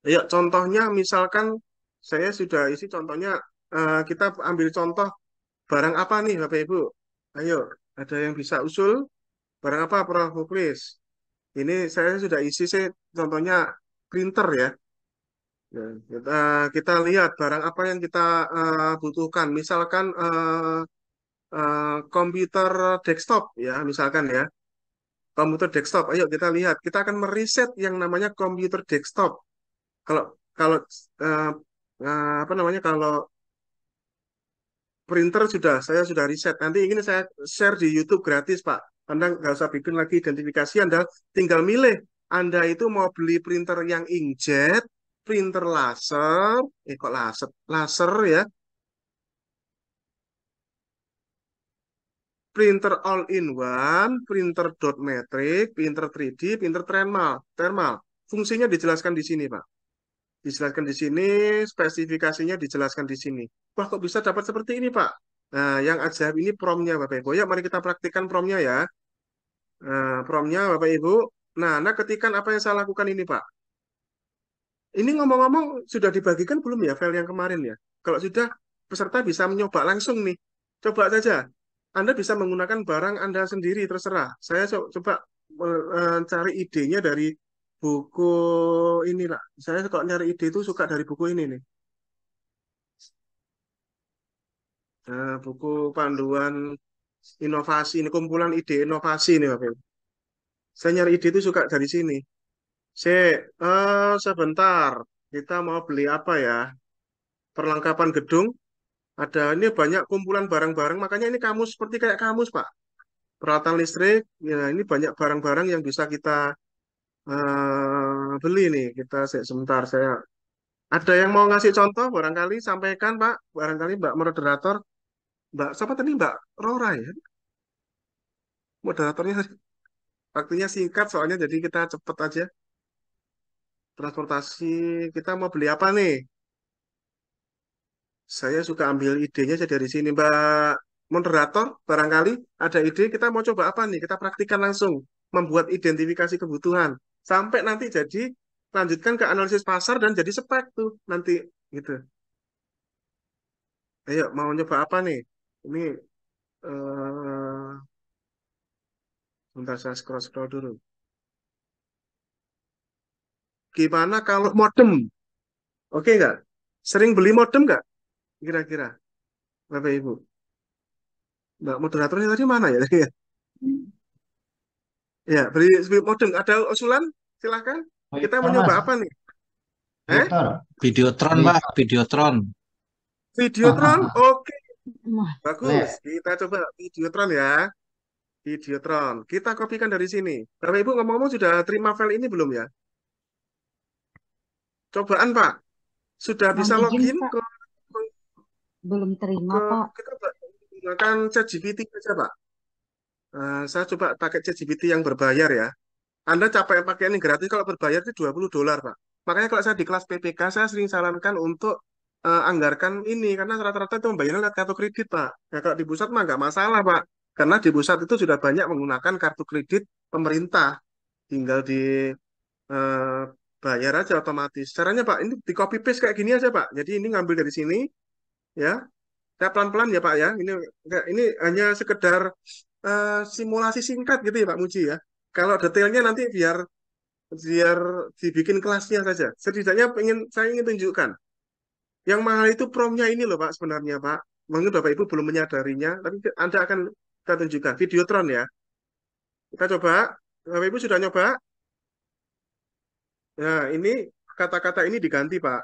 Ya, contohnya misalkan saya sudah isi contohnya, kita ambil contoh barang apa nih Bapak Ibu? Ayo, ada yang bisa usul? Barang apa Prof. Muklis? Ini saya sudah isi sih contohnya printer ya. Ya, kita lihat barang apa yang kita butuhkan. Misalkan komputer desktop ya, misalkan ya. Komputer desktop. Ayo kita lihat. Kita akan meriset yang namanya komputer desktop. Kalau kalau eh, apa namanya, kalau printer saya sudah riset. Nanti ini saya share di YouTube gratis, Pak. Anda nggak usah bikin lagi identifikasi, Anda tinggal milih. Anda itu mau beli printer yang inkjet printer laser, kok laser, laser ya, printer all-in-one, printer dot matrix, printer 3D, printer thermal, thermal. Fungsinya dijelaskan di sini, Pak. Dijelaskan di sini, spesifikasinya dijelaskan di sini. Wah, kok bisa dapat seperti ini, Pak? Nah, yang ajaib ini promnya, Bapak Ibu. Ya, mari kita praktikkan promnya ya. Nah, promnya, Bapak Ibu. Nah, ketikan apa yang saya lakukan ini, Pak? Ini ngomong-ngomong, sudah dibagikan belum ya file yang kemarin ya? Kalau sudah, peserta bisa mencoba langsung nih. Coba saja. Anda bisa menggunakan barang Anda sendiri, terserah. Saya coba cari idenya dari buku inilah. Saya kok nyari ide itu suka dari buku ini nih. Buku panduan inovasi, ini kumpulan ide inovasi nih Bapak Ibu. Saya nyari ide itu suka dari sini. Sebentar. Kita mau beli apa ya? Perlengkapan gedung. Ada ini banyak kumpulan barang-barang, makanya ini kamus seperti kayak kamus, Pak. Peralatan listrik, ya ini banyak barang-barang yang bisa kita beli nih. Kita sebentar, saya ada yang mau ngasih contoh, barangkali sampaikan, Pak. Barangkali Mbak moderator, Mbak siapa tadi Mbak Rora ya, moderatornya. Waktunya singkat soalnya, jadi kita cepet aja. Transportasi, kita mau beli apa nih? Saya suka ambil idenya aja dari sini, Mbak moderator. Barangkali ada ide, kita mau coba apa nih? Kita praktikkan langsung, membuat identifikasi kebutuhan. Sampai nanti jadi, lanjutkan ke analisis pasar dan jadi spek tuh nanti, gitu. Ayo, mau nyoba apa nih? Ini, bentar saya scroll-scroll dulu. Gimana kalau modem? Oke nggak? Sering beli modem nggak? Kira-kira, Bapak Ibu. Mbak moderatornya tadi mana ya? Ya, beli modem. Ada usulan? Silakan. Kita Proyektor, mau Mas. nyoba apa nih? Eh? Proyektor. Videotron, Beli. Pak, Videotron. Videotron? Oke, Wah, bagus. Boleh. Kita coba Videotron ya. Videotron. Kita kopikan dari sini. Bapak Ibu ngomong-ngomong sudah terima file ini belum ya? Cobaan, Pak. Sudah mohon bisa izin login Pak, ke, belum terima ke Pak. kita menggunakan ChatGPT saja, Pak. Saya coba pakai ChatGPT yang berbayar ya. Anda capek pakai ini gratis, kalau berbayar itu $20, Pak. Makanya kalau saya di kelas PPK, saya sering sarankan untuk anggarkan ini, karena rata-rata itu membayarnya lewat kartu kredit, Pak. Ya, kalau di pusat mah nggak masalah, Pak. Karena di pusat itu sudah banyak menggunakan kartu kredit pemerintah. Tinggal di eh, bayar aja otomatis. Caranya, Pak, ini di copy paste kayak gini aja, Pak. Jadi ini ngambil dari sini, ya. Saya pelan-pelan ya, Pak, ya. Ini hanya sekedar simulasi singkat gitu ya, Pak Muji, ya. Kalau detailnya nanti biar biar dibikin kelasnya saja. Setidaknya saya ingin tunjukkan. Yang mahal itu promnya ini loh Pak sebenarnya Pak. Mungkin Bapak Ibu belum menyadarinya, tapi Anda akan kita tunjukkan. Videotron ya. Kita coba. Bapak Ibu sudah nyoba? Nah, ini kata-kata ini diganti Pak.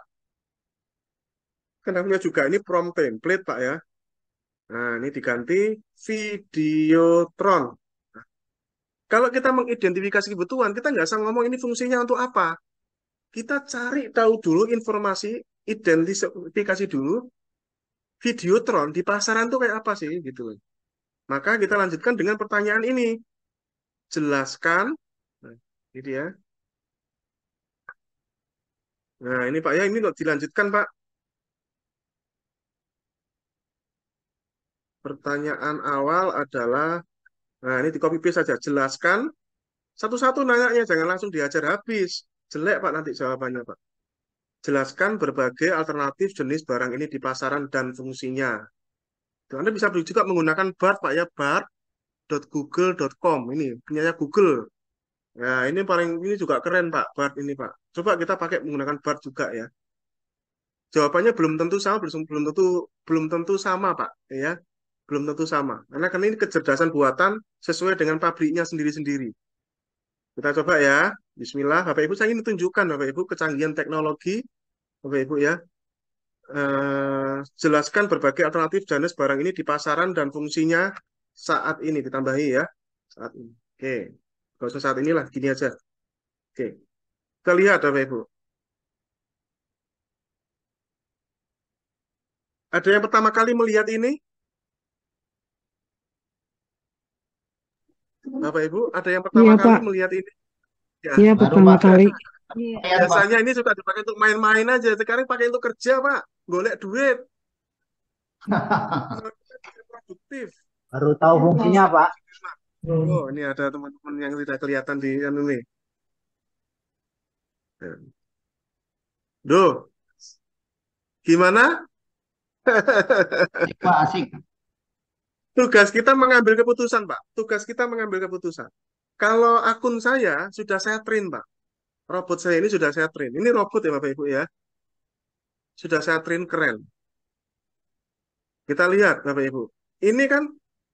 Kenapa juga ini prom template Pak ya. Nah, ini diganti Videotron. Kalau kita mengidentifikasi kebutuhan, kita nggak usah ngomong ini fungsinya untuk apa. Kita cari tahu dulu informasi, identifikasi dulu, Videotron di pasaran tuh kayak apa sih gitu. Maka kita lanjutkan dengan pertanyaan ini. Jelaskan. Nah, ini dia. Nah, ini Pak ya, ini kok dilanjutkan Pak. Pertanyaan awal adalah, nah ini di copy paste saja. Jelaskan. Satu-satu nanyanya, jangan langsung diajar habis. Jelek Pak nanti jawabannya Pak. Jelaskan berbagai alternatif jenis barang ini di pasaran dan fungsinya. Tuh, Anda bisa juga menggunakan BART Pak ya, bart.google.com. Ini punyanya Google. Ya, ini juga keren Pak, BART ini Pak. Coba kita pakai menggunakan BART juga ya. Jawabannya belum tentu sama, belum tentu sama Pak, ya. Belum tentu sama. Karena ini kecerdasan buatan sesuai dengan pabriknya sendiri-sendiri. Kita coba ya. Bismillah, Bapak Ibu, saya ingin tunjukkan Bapak Ibu kecanggihan teknologi, Bapak Ibu ya. Jelaskan berbagai alternatif jenis barang ini di pasaran dan fungsinya saat ini ditambahi ya. Saat ini. Oke. Gak usah saat inilah, gini aja. Oke. Kita lihat Bapak Ibu. Ada yang pertama kali melihat ini? Bapak Ibu, ada yang pertama Iya, kali Pak. melihat ini? Ya, Iya, Baru pertama Pak, kali. Iya. lumayan Pak. biasanya ini suka dipakai untuk main-main aja. Sekarang pakai untuk kerja, Pak. Golek duit. Produktif. Baru tahu fungsinya Pak. Oh, ini ada teman-teman yang tidak kelihatan di anu nih. Duh, gimana? Pak asik. Tugas kita mengambil keputusan, Pak. Tugas kita mengambil keputusan. Kalau akun saya sudah saya train, Pak. Robot saya ini sudah saya train. Ini robot ya, Bapak Ibu ya. Sudah saya train keren. Kita lihat, Bapak Ibu. Ini kan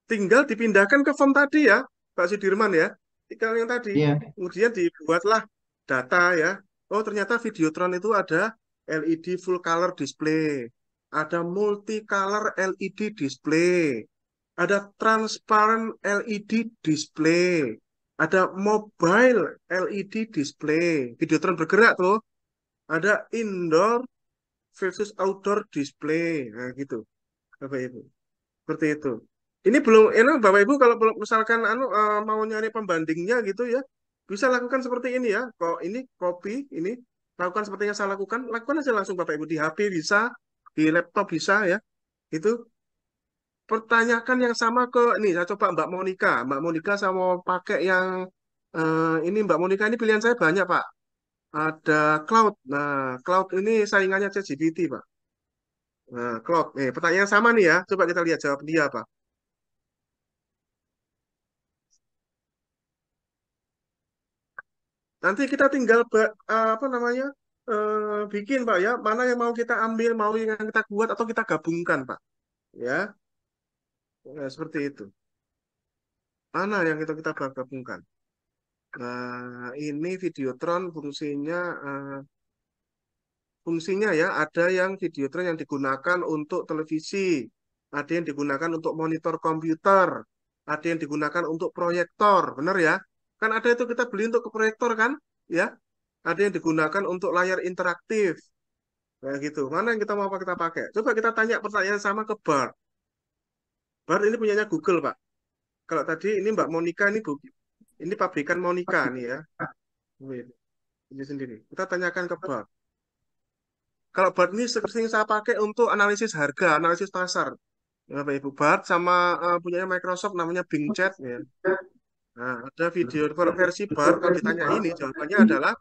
tinggal dipindahkan ke form tadi ya, Pak Sudirman ya. Tinggal yang tadi. Iya. Kemudian dibuatlah data ya. Oh, ternyata Videotron itu ada LED full color display. Ada multicolor LED display. Ada transparent LED display. Ada mobile LED display. Videotron bergerak tuh. Ada indoor versus outdoor display. Nah, gitu. Bapak Ibu. Seperti itu. Ini Bapak Ibu kalau misalkan mau nyari pembandingnya gitu ya, bisa lakukan seperti ini ya. Kok ini copy ini lakukan seperti yang saya lakukan, lakukan aja langsung Bapak Ibu di HP bisa, di laptop bisa ya. Itu pertanyakan yang sama ke ini saya coba Mbak Monica. Mbak Monica saya mau pakai yang ini Mbak Monica ini pilihan saya banyak, Pak. Ada Cloud. Nah, Cloud ini saingannya ChatGPT, Pak. Nah, Cloud. Pertanyaan sama nih ya. Coba kita lihat jawab dia apa. Nanti kita tinggal apa namanya bikin Pak ya, mana yang mau kita ambil, mau yang kita buat atau kita gabungkan Pak, ya, seperti itu. Mana yang kita gabungkan? Nah, ini Videotron fungsinya ya, ada yang Videotron yang digunakan untuk televisi, ada yang digunakan untuk monitor komputer, ada yang digunakan untuk proyektor, benar ya? Kan ada itu kita beli untuk ke proyektor kan, ya? Ada yang digunakan untuk layar interaktif. Kayak gitu. Mana yang kita mau kita pakai? Coba kita tanya pertanyaan sama ke Bart. Bart ini punyanya Google, Pak. Kalau tadi ini Mbak Monica ini Bu. Ini pabrikan Monica nih ya. Wait, ini sendiri. Kita tanyakan ke Bart. Kalau Bart ini sering saya pakai untuk analisis harga, analisis pasar. Ya, Bapak Ibu Bart sama punyanya Microsoft namanya Bing Chat ya. Nah, ada video kalau versi Bart kalau ditanya ini jawabannya adalah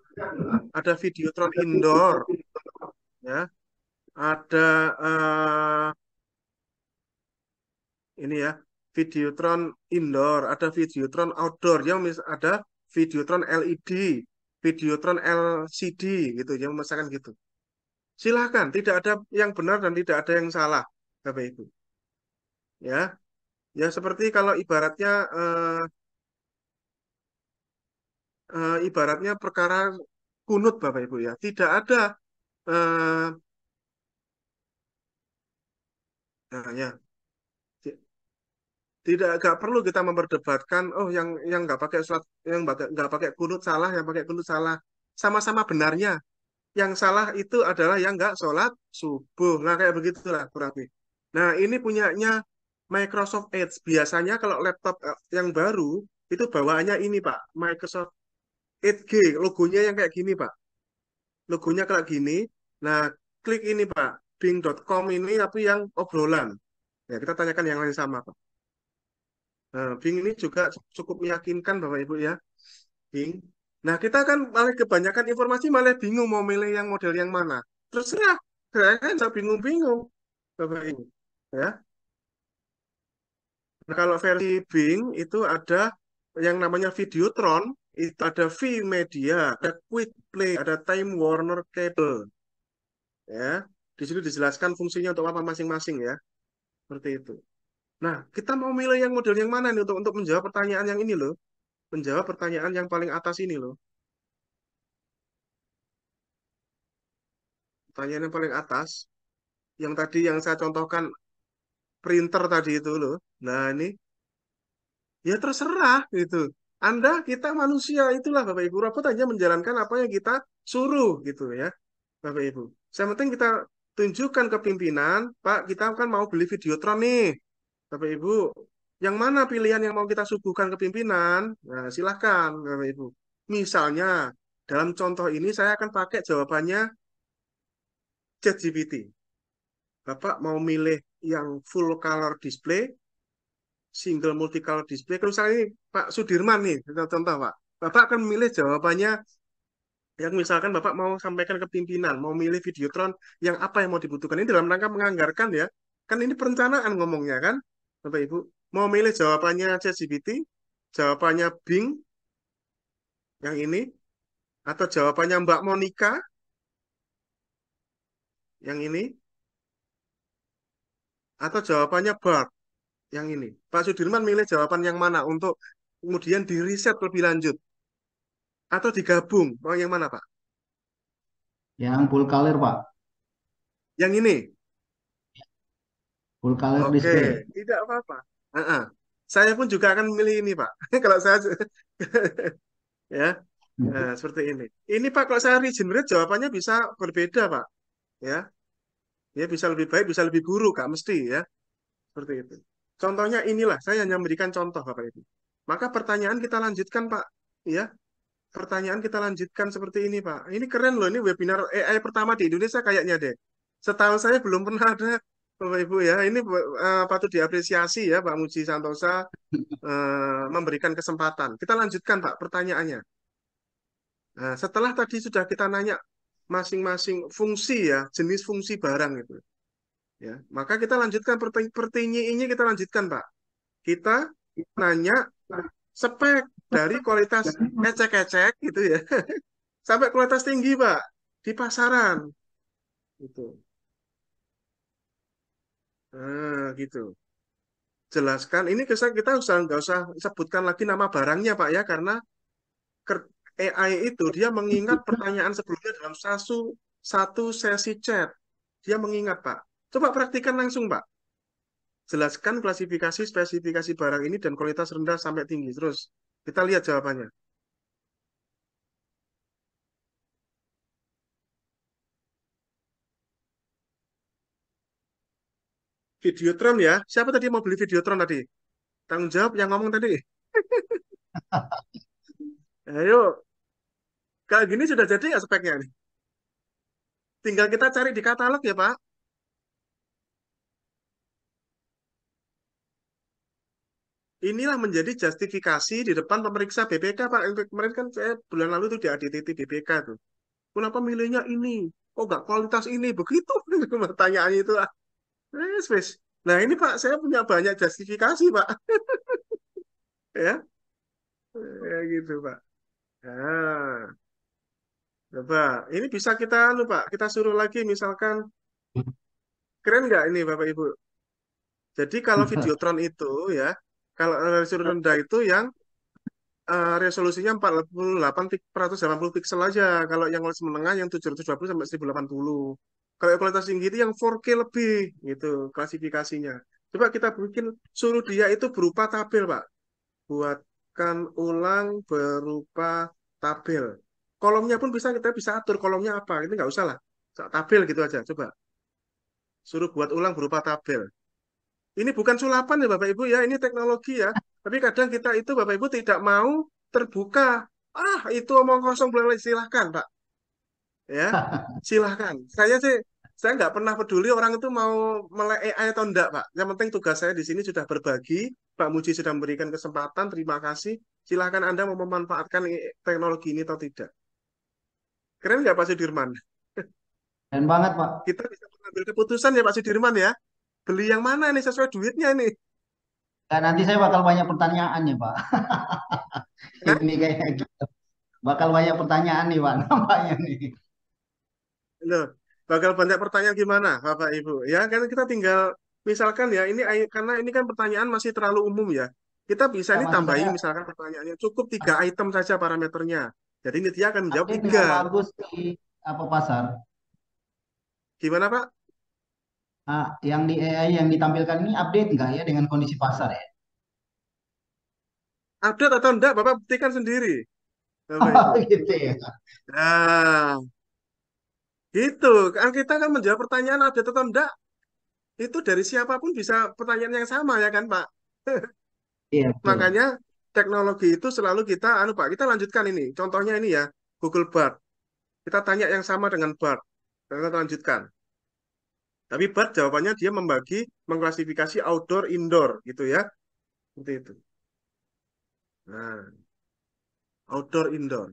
ada Videotron indoor ya. Ada ini ya, Videotron indoor, ada Videotron outdoor, yang ada Videotron LED, Videotron LCD gitu, yang memasakkan gitu. Silahkan, tidak ada yang benar dan tidak ada yang salah, Bapak Ibu. Ya, ya seperti kalau ibaratnya perkara kunut, Bapak Ibu ya, tidak ada eh, nah, ya, tidak nggak perlu kita memperdebatkan oh yang nggak pakai sholat yang nggak pakai kunut salah yang pakai kunut salah sama-sama benarnya yang salah itu adalah yang nggak sholat subuh nah kayak begitulah kurang lebih. Nah ini punyanya Microsoft Edge biasanya kalau laptop yang baru itu bawaannya ini Pak Microsoft Edge G logonya yang kayak gini Pak logonya kayak gini nah klik ini Pak bing.com ini tapi yang obrolan ya kita tanyakan yang lain sama Pak. Nah, Bing ini juga cukup meyakinkan Bapak Ibu ya, Bing. Nah, kita kan malah kebanyakan informasi malah bingung mau milih yang model yang mana. Terserah, saya kan saya bingung-bingung, Bapak Ibu. Ya. Nah, kalau versi Bing itu ada yang namanya Videotron, itu ada vMedia, ada Quick Play, ada Time Warner Cable. Ya. Di sini dijelaskan fungsinya untuk apa masing-masing ya. Seperti itu. Nah, kita mau milih yang model yang mana nih untuk menjawab pertanyaan yang ini loh. Menjawab pertanyaan yang paling atas ini loh. Pertanyaan yang paling atas, yang tadi yang saya contohkan printer tadi itu loh. Nah ini, ya terserah gitu. Anda, kita manusia, itulah Bapak Ibu. Robot hanya menjalankan apa yang kita suruh gitu ya, Bapak Ibu. Yang penting kita tunjukkan ke pimpinan, Pak, kita kan mau beli Videotron nih, Bapak Ibu. Yang mana pilihan yang mau kita suguhkan ke pimpinan? Nah, silahkan, Bapak Ibu. Misalnya, dalam contoh ini saya akan pakai jawabannya ChatGPT. Bapak mau milih yang full color display, single multicolor display. Kalau misalnya ini Pak Sudirman nih, contoh Pak. Bapak akan memilih jawabannya yang misalkan Bapak mau sampaikan ke pimpinan, mau milih Videotron yang apa yang mau dibutuhkan. Ini dalam rangka menganggarkan ya. Kan ini perencanaan ngomongnya kan, Bapak Ibu. Mau milih jawabannya ChatGPT, jawabannya Bing yang ini, atau jawabannya Mbak Monica yang ini, atau jawabannya Bart yang ini. Pak Sudirman milih jawaban yang mana untuk kemudian di riset lebih lanjut atau digabung? Mau yang mana, Pak? Yang full color, Pak. Yang ini. Full color Oke, display. tidak apa-apa. Ah, saya pun juga akan memilih ini, Pak. Kalau saya ya, seperti ini. Ini Pak, kalau saya regenerate jawabannya bisa berbeda, Pak. Ya, ya bisa lebih baik, bisa lebih buruk, Kak, mesti ya. Seperti itu. Contohnya inilah, saya hanya memberikan contoh, Bapak Ibu. Maka pertanyaan kita lanjutkan, Pak. Ya, pertanyaan kita lanjutkan seperti ini, Pak. Ini keren loh, ini webinar AI pertama di Indonesia kayaknya deh. Setahu saya belum pernah ada, Bapak Ibu ya. Ini patut diapresiasi ya, Pak Muji Santosa memberikan kesempatan. Kita lanjutkan, Pak, pertanyaannya. Nah, setelah tadi sudah kita nanya masing-masing fungsi ya, jenis fungsi barang itu. Ya, maka kita lanjutkan ini kita lanjutkan, Pak. Kita nanya spek dari kualitas ecek-ecek gitu ya sampai kualitas tinggi, Pak, di pasaran gitu. Nah, gitu. Jelaskan ini kita nggak usah sebutkan lagi nama barangnya, Pak ya, karena AI itu dia mengingat pertanyaan sebelumnya dalam satu sesi chat. Dia mengingat, Pak. Coba praktikan langsung, Pak. Jelaskan klasifikasi spesifikasi barang ini dan kualitas rendah sampai tinggi. Terus kita lihat jawabannya. Videotron ya. Siapa tadi mau beli Videotron tadi? Tanggung jawab yang ngomong tadi. Ayo, kalau gini sudah jadi ya speknya nih. Tinggal kita cari di katalog ya, Pak. Inilah menjadi justifikasi di depan pemeriksa BPK, Pak. Kemarin kan saya bulan lalu tuh di ADTT BPK tuh. Kenapa milihnya ini? Kok nggak kualitas ini? Begitu pertanyaannya itu. Wes. Nah ini Pak, saya punya banyak justifikasi, Pak. Ya, gitu, Pak. Nah, coba. Ini bisa kita, Pak, kita suruh lagi misalkan, keren nggak ini, Bapak Ibu? Jadi kalau Videotron itu ya, kalau resolusi rendah itu yang resolusinya 48/180 piksel aja. Kalau yang menengah yang 720 sampai 1080. Kalau yang kualitas tinggi itu yang 4K lebih gitu klasifikasinya. Coba kita bikin suruh dia itu berupa tabel, Pak. Buatkan ulang berupa tabel. Kolomnya pun kita bisa atur kolomnya apa. Itu nggak usah lah. Tabel gitu aja. Coba suruh buat ulang berupa tabel. Ini bukan sulapan ya Bapak Ibu ya, ini teknologi ya. Tapi kadang kita itu Bapak Ibu tidak mau terbuka. Ah, itu omong kosong boleh silahkan Pak. Ya, silahkan. Saya nggak pernah peduli orang itu mau melek AI atau enggak Pak. Yang penting tugas saya di sini sudah berbagi. Pak Muji sudah memberikan kesempatan. Terima kasih. Silahkan Anda mau memanfaatkan teknologi ini atau tidak. Keren nggak Pak Sudirman? Keren banget, Pak. Kita bisa mengambil keputusan ya Pak Sudirman ya. Beli yang mana nih sesuai duitnya nih? Dan nanti saya bakal banyak pertanyaan nih, Pak. Ya? Ini kayak gitu. Bakal banyak pertanyaan nih, Pak. Nampaknya nih. Loh, bakal banyak pertanyaan gimana, Bapak Ibu? Ya, kan kita tinggal misalkan ya, karena ini kan pertanyaan masih terlalu umum ya. Kita bisa Ya, ini maksud tambahin saya misalkan pertanyaannya cukup 3 item saja parameternya. Jadi ini dia akan menjawab update tiga. nggak bagus di apa pasar? Gimana, Pak? Ah, yang di AI yang ditampilkan ini update nggak ya dengan kondisi pasar ya? Update atau enggak, Bapak buktikan sendiri, Bapak Ibu. Gitu ya. Nah, Gitu. Kan kita kan menjawab pertanyaan update atau enggak, itu dari siapapun bisa pertanyaan yang sama ya kan, Pak? Iya, betul. Makanya teknologi itu selalu kita, Pak, kita lanjutkan ini. Contohnya ini ya, Google Bard. Kita tanya yang sama dengan Bard. Kita lanjutkan. Tapi Bard jawabannya dia membagi, mengklasifikasi outdoor, indoor, gitu ya. Seperti itu. Nah, outdoor, indoor,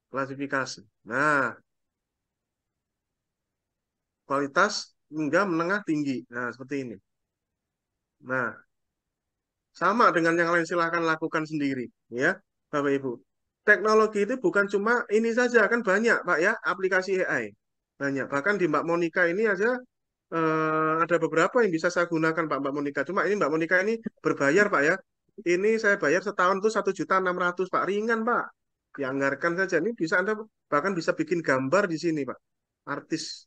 klasifikasi. Nah, kualitas enggak, menengah, tinggi. Nah, seperti ini. Nah, sama dengan yang lain silahkan lakukan sendiri, ya, Bapak Ibu. Teknologi itu bukan cuma ini saja, kan banyak, Pak ya, aplikasi AI. Banyak. Bahkan di Mbak Monica ini aja ada beberapa yang bisa saya gunakan, Pak, Mbak Monica. Cuma ini Mbak Monica ini berbayar, Pak ya. Ini saya bayar setahun tuh 1.600.000, Pak. Ringan, Pak. Dianggarkan saja. Ini bisa Anda bahkan bisa bikin gambar di sini, Pak. Artis.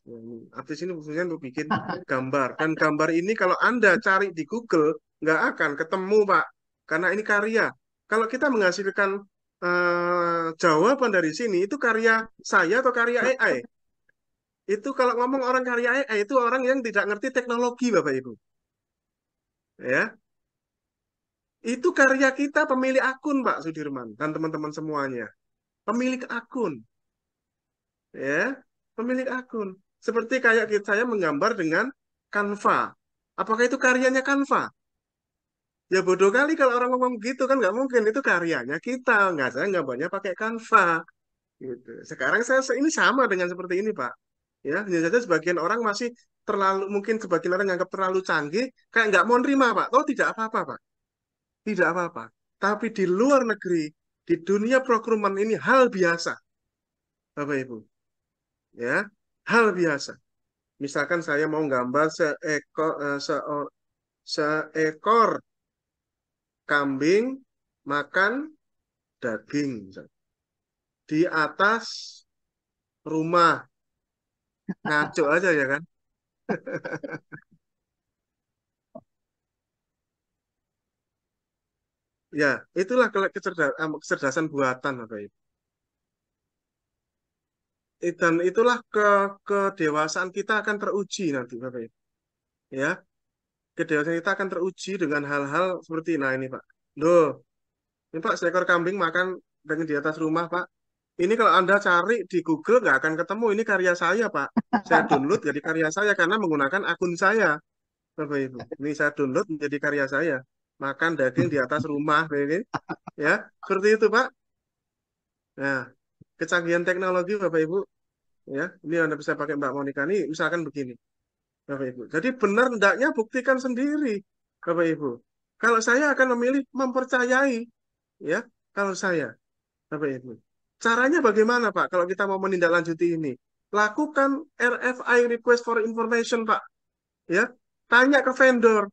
Artis ini khususnya untuk bikin gambar. Dan gambar ini kalau Anda cari di Google, nggak akan ketemu, Pak. Karena ini karya. Kalau kita menghasilkan jawaban dari sini, itu karya saya atau karya AI? Itu kalau ngomong orang karya AI, itu orang yang tidak ngerti teknologi, Bapak Ibu. Ya, itu karya kita pemilik akun, Pak Sudirman dan teman-teman semuanya. Pemilik akun, ya, pemilik akun. Seperti kayak saya menggambar dengan Canva. Apakah itu karyanya Canva? Ya bodoh kali kalau orang ngomong gitu, kan nggak mungkin itu karyanya kita. Nggak, saya gambarnya pakai Canva. Gitu. Sekarang saya ini sama dengan seperti ini, Pak. Ya, hanya saja sebagian orang masih terlalu, mungkin sebagian orang nganggap terlalu canggih, kayak nggak mau nerima, Pak. Oh, tidak apa-apa, Pak. Tidak apa-apa. Tapi di luar negeri, di dunia perfilman ini hal biasa, Bapak Ibu. Ya, hal biasa. Misalkan saya mau gambar seekor kambing makan daging, misalnya, di atas rumah. Ngaco aja ya kan? Ya, itulah kecerdasan buatan, Bapak Ibu. Dan itulah kedewasaan kita akan teruji nanti, Bapak Ibu. Ya, kedewasaan kita akan teruji dengan hal-hal seperti, nah ini Pak. Loh, ini Pak, seekor kambing makan dengan di atas rumah, Pak. Ini kalau Anda cari di Google nggak akan ketemu. Ini karya saya, Pak. Saya download jadi karya saya karena menggunakan akun saya, Bapak Ibu. Ini saya download menjadi karya saya. Makan daging di atas rumah, ini. Ya, seperti itu, Pak. Nah, kecanggihan teknologi, Bapak Ibu. Ya, ini Anda bisa pakai Mbak Monica. Ini misalkan begini, Bapak Ibu. Jadi benar hendaknya buktikan sendiri, Bapak Ibu. Kalau saya akan memilih mempercayai, ya, kalau saya, Bapak Ibu. Caranya bagaimana, Pak? Kalau kita mau menindaklanjuti ini, lakukan RFI request for information, Pak. Ya, tanya ke vendor,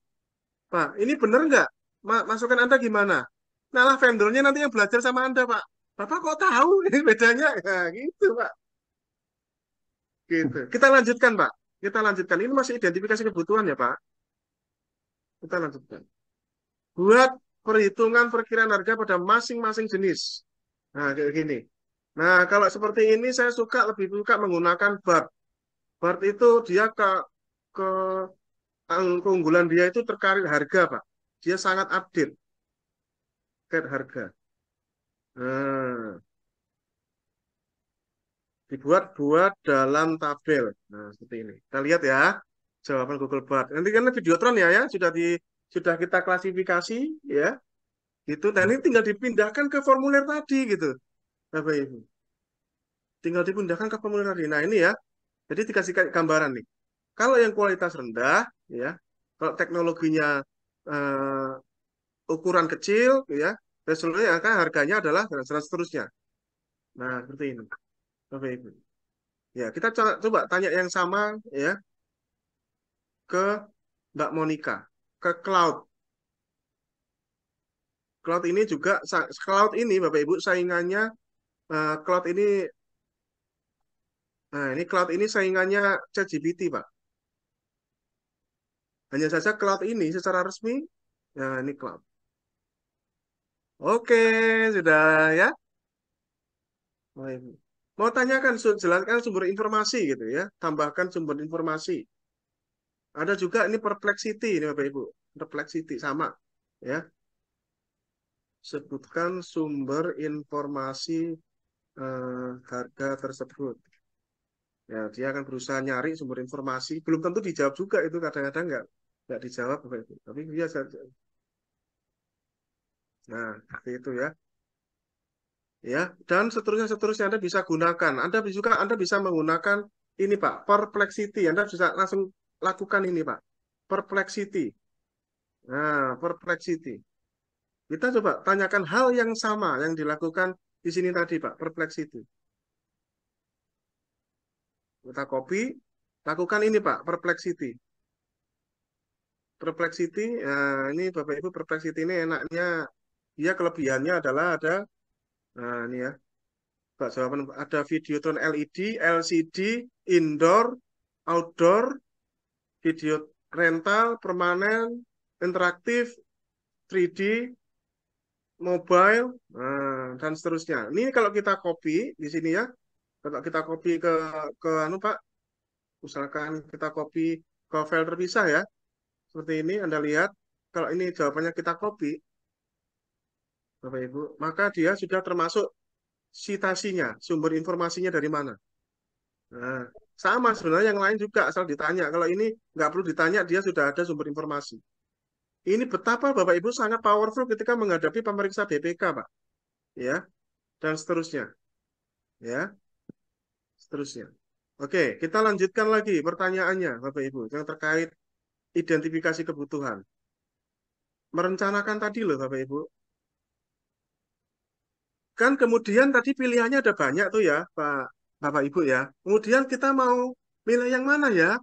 Pak. Ini benar nggak? Masukan Anda gimana? Nah, lah vendornya nanti yang belajar sama Anda, Pak. Bapak kok tahu ini bedanya? Ya, gitu, Pak. Gitu. Kita lanjutkan, Pak. Kita lanjutkan. Ini masih identifikasi kebutuhan ya, Pak. Kita lanjutkan. Buat perhitungan perkiraan harga pada masing-masing jenis. Nah, kayak gini. Nah, kalau seperti ini saya lebih suka menggunakan BART. BART itu dia ke keunggulan dia itu terkait harga, Pak. Dia sangat update terkait harga. Nah, dibuat-buat dalam tabel. Nah, seperti ini. Kita lihat ya jawaban Google BART. Nanti kan Videotron ya, sudah kita klasifikasi ya, gitu. Dan ini tinggal dipindahkan ke formulir tadi gitu, Bapak Ibu. Tinggal dipindahkan ke formulir tadi. Nah, ini ya. Jadi dikasih gambaran nih. Kalau yang kualitas rendah, ya, kalau teknologinya ukuran kecil, ya, resolusinya kan harganya adalah dan seterusnya. Nah, seperti ini, Bapak Ibu. Ya, kita coba tanya yang sama, ya, ke Mbak Monica, ke cloud. Cloud ini juga, cloud ini, Bapak Ibu, saingannya, cloud ini, nah ini cloud ini saingannya ChatGPT, Pak. Hanya saja cloud ini secara resmi, nah ini cloud. Oke, sudah ya. Bapak Ibu. Mau tanyakan, jelaskan sumber informasi gitu ya. Tambahkan sumber informasi. Ada juga ini perplexity ini Bapak Ibu. Perplexity sama ya. Sebutkan sumber informasi harga tersebut. Ya, dia akan berusaha nyari sumber informasi. Belum tentu dijawab juga itu kadang-kadang nggak dijawab Bapak Ibu. Tapi biasa. Nah, seperti itu ya. Ya, dan seterusnya seterusnya Anda bisa gunakan. Anda bisa menggunakan ini Pak, perplexity. Anda bisa langsung lakukan ini Pak. Perplexity. Nah, perplexity. Kita coba tanyakan hal yang sama yang dilakukan di sini tadi Pak, perplexity. Kita copy, lakukan ini Pak, perplexity. Perplexity, ini Bapak Ibu perplexity ini enaknya, dia kelebihannya adalah ada, nah ini ya, Pak, jawaban ada Videotron LED, LCD, indoor, outdoor, video rental, permanen, interaktif, 3D, mobile, dan seterusnya. Ini kalau kita copy di sini ya, kalau kita copy ke anu Pak, misalkan kita copy ke file terpisah ya, seperti ini Anda lihat, kalau ini jawabannya kita copy, Bapak Ibu, maka dia sudah termasuk citasinya, sumber informasinya dari mana. Nah, sama sebenarnya yang lain juga asal ditanya. Kalau ini nggak perlu ditanya, dia sudah ada sumber informasi. Ini betapa Bapak Ibu sangat powerful ketika menghadapi pemeriksa BPK, Pak. Ya, dan seterusnya. Ya, seterusnya. Oke, kita lanjutkan lagi pertanyaannya, Bapak Ibu, yang terkait identifikasi kebutuhan. Merencanakan tadi loh, Bapak Ibu. Kan kemudian tadi pilihannya ada banyak tuh ya, Pak, Bapak Ibu ya. Kemudian kita mau milih yang mana ya?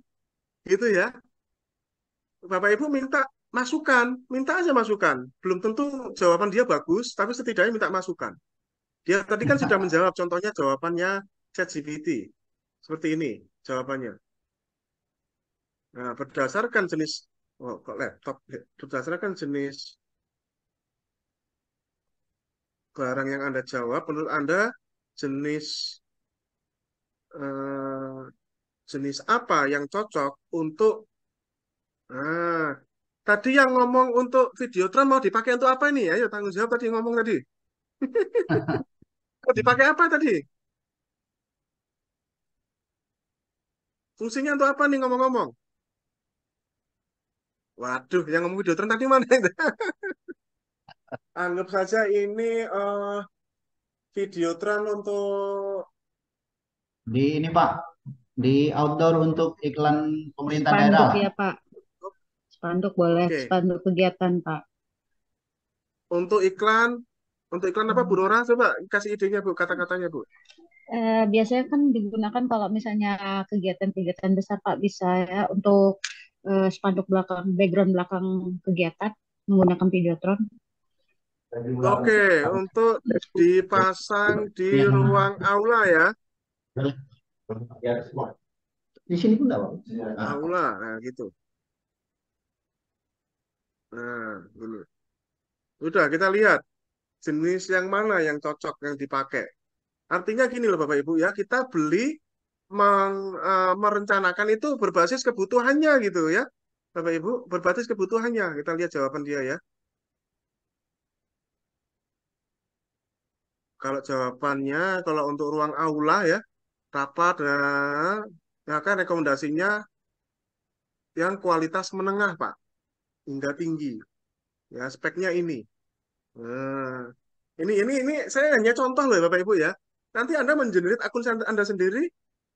Gitu ya. Bapak Ibu minta masukan, minta aja masukan. Belum tentu jawaban dia bagus, tapi setidaknya minta masukan. Dia tadi kan sudah menjawab, contohnya jawabannya ChatGPT. Seperti ini jawabannya. Nah, berdasarkan jenis, oh kok laptop, berdasarkan jenis barang yang Anda jawab, menurut Anda jenis eh, jenis apa yang cocok untuk, nah, tadi yang ngomong untuk Videotron mau dipakai untuk apa ini? Ayo tanggung jawab tadi ngomong tadi. Mau dipakai apa tadi? Fungsinya untuk apa nih ngomong-ngomong? Waduh, yang ngomong Videotron tadi mana itu? Anggap saja ini Videotron untuk Di ini Pak, di outdoor untuk iklan pemerintah daerah Spanduk lah. ya Pak. Spanduk boleh, oke, spanduk kegiatan Pak. untuk iklan, apa Bu Nora? Coba kasih idenya Bu, kata-katanya Bu. Biasanya kan digunakan kalau misalnya kegiatan-kegiatan besar Pak, bisa ya untuk spanduk belakang, background belakang kegiatan menggunakan Videotron. Oke, untuk dipasang di Yang ruang aula ya, di sini pun enggak Pak. Nah, aula, nah gitu. Nah, ini. Udah kita lihat jenis yang mana yang cocok yang dipakai. Artinya gini loh Bapak Ibu ya, kita beli merencanakan itu berbasis kebutuhannya gitu ya. Bapak Ibu, berbasis kebutuhannya. Kita lihat jawaban dia ya. Kalau jawabannya, kalau untuk ruang aula ya, rapat, ya kan rekomendasinya yang kualitas menengah Pak, hingga tinggi. Ya, speknya ini. Nah, ini saya hanya contoh loh Bapak Ibu ya. Nanti Anda mengenerate akun Anda sendiri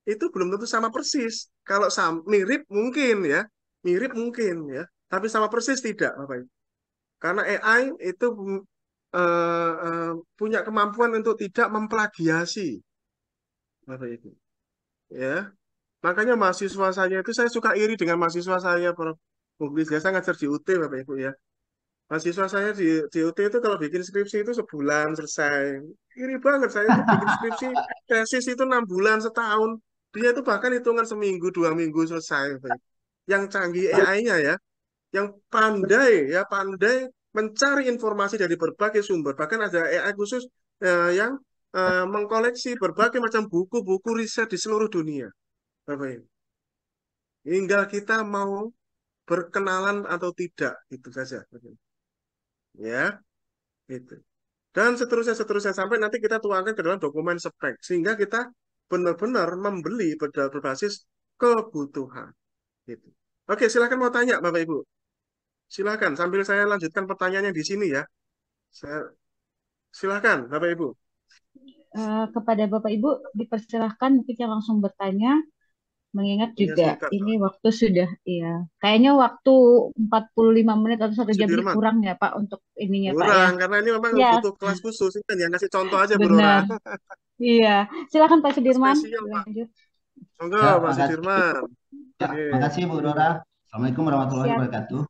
itu belum tentu sama persis. Kalau mirip mungkin ya, mirip mungkin ya, tapi sama persis tidak Bapak Ibu. Karena AI itu punya kemampuan untuk tidak memplagiasi Bapak Ibu. Ya, makanya mahasiswa saya itu saya suka iri dengan mahasiswa saya, Prof. Muklis. Saya ngajar di UT Bapak Ibu ya. Mahasiswa saya di UT itu kalau bikin skripsi itu sebulan selesai. Iri banget saya itu bikin skripsi tesis itu 6 bulan setahun. Dia itu bahkan hitungan seminggu 2 minggu selesai. Baik. Yang canggih AI-nya ya, yang pandai mencari informasi dari berbagai sumber. Bahkan ada AI khusus yang mengkoleksi berbagai macam buku-buku riset di seluruh dunia, Bapak Ibu. Hingga kita mau berkenalan atau tidak, itu saja. Ya, itu. Dan seterusnya, seterusnya, sampai nanti kita tuangkan ke dalam dokumen spek. Sehingga kita benar-benar membeli berbasis kebutuhan. Gitu. Oke, silakan mau tanya, Bapak Ibu. Silakan, sambil saya lanjutkan pertanyaannya di sini ya. Saya, silakan, Bapak Ibu. Kepada Bapak Ibu dipersilahkan mungkin yang langsung bertanya, mengingat Iya, juga singkat, Pak. ini waktu sudah, ya, kayaknya waktu 45 menit atau 1 jam ini Sudirman. kurang ya Pak untuk ininya Pak ya. Kurang, karena ini memang Ya, butuh kelas khusus. Ini kan yang kasih contoh aja, Bu Rora. benar. Iya, silakan Pak Sudirman, Spesial, Pak. lanjut. Monggo, Ya, Pak makasih. Sudirman. Ya, Oke. makasih Bu Dora. Assalamualaikum warahmatullahi Siap. wabarakatuh.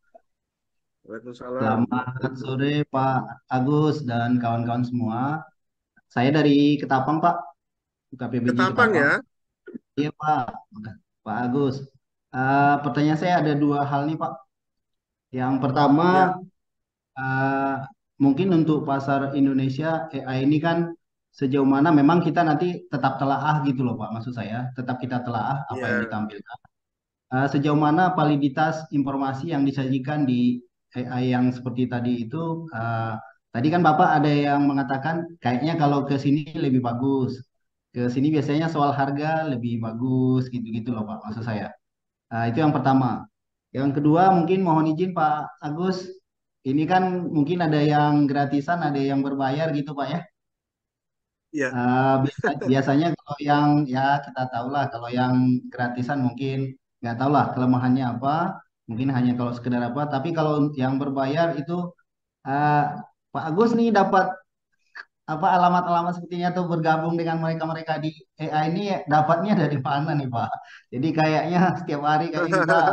Waalaikumsalam. Selamat sore Pak Agus dan kawan-kawan semua. Saya dari Ketapang Pak, UKPBJ Ketapang Ketapang. ya. Iya Pak, Pak Agus. Pertanyaan saya ada dua hal nih Pak. Yang pertama, Ya, eh, mungkin untuk pasar Indonesia AI ini kan sejauh mana memang kita nanti tetap telaah gitu loh Pak. Maksud saya, tetap kita telaah apa yang ya. ditampilkan. Sejauh mana validitas informasi yang disajikan di AI yang seperti tadi itu, tadi kan Bapak ada yang mengatakan kayaknya kalau ke sini lebih bagus, ke sini biasanya soal harga lebih bagus, gitu-gitu loh Pak, maksud saya. Itu yang pertama. Yang kedua mungkin mohon izin Pak Agus, ini kan mungkin ada yang gratisan, ada yang berbayar gitu Pak ya. Ya. Biasanya kalau yang ya kita tahulah kalau yang gratisan mungkin nggak tahulah kelemahannya apa, mungkin hanya kalau sekedar apa. Tapi kalau yang berbayar itu eh, Pak Agus nih dapat apa alamat-alamat sepertinya tuh bergabung dengan mereka-mereka di AI ini dapatnya dari mana nih Pak? Jadi kayaknya setiap hari kayak ini Pak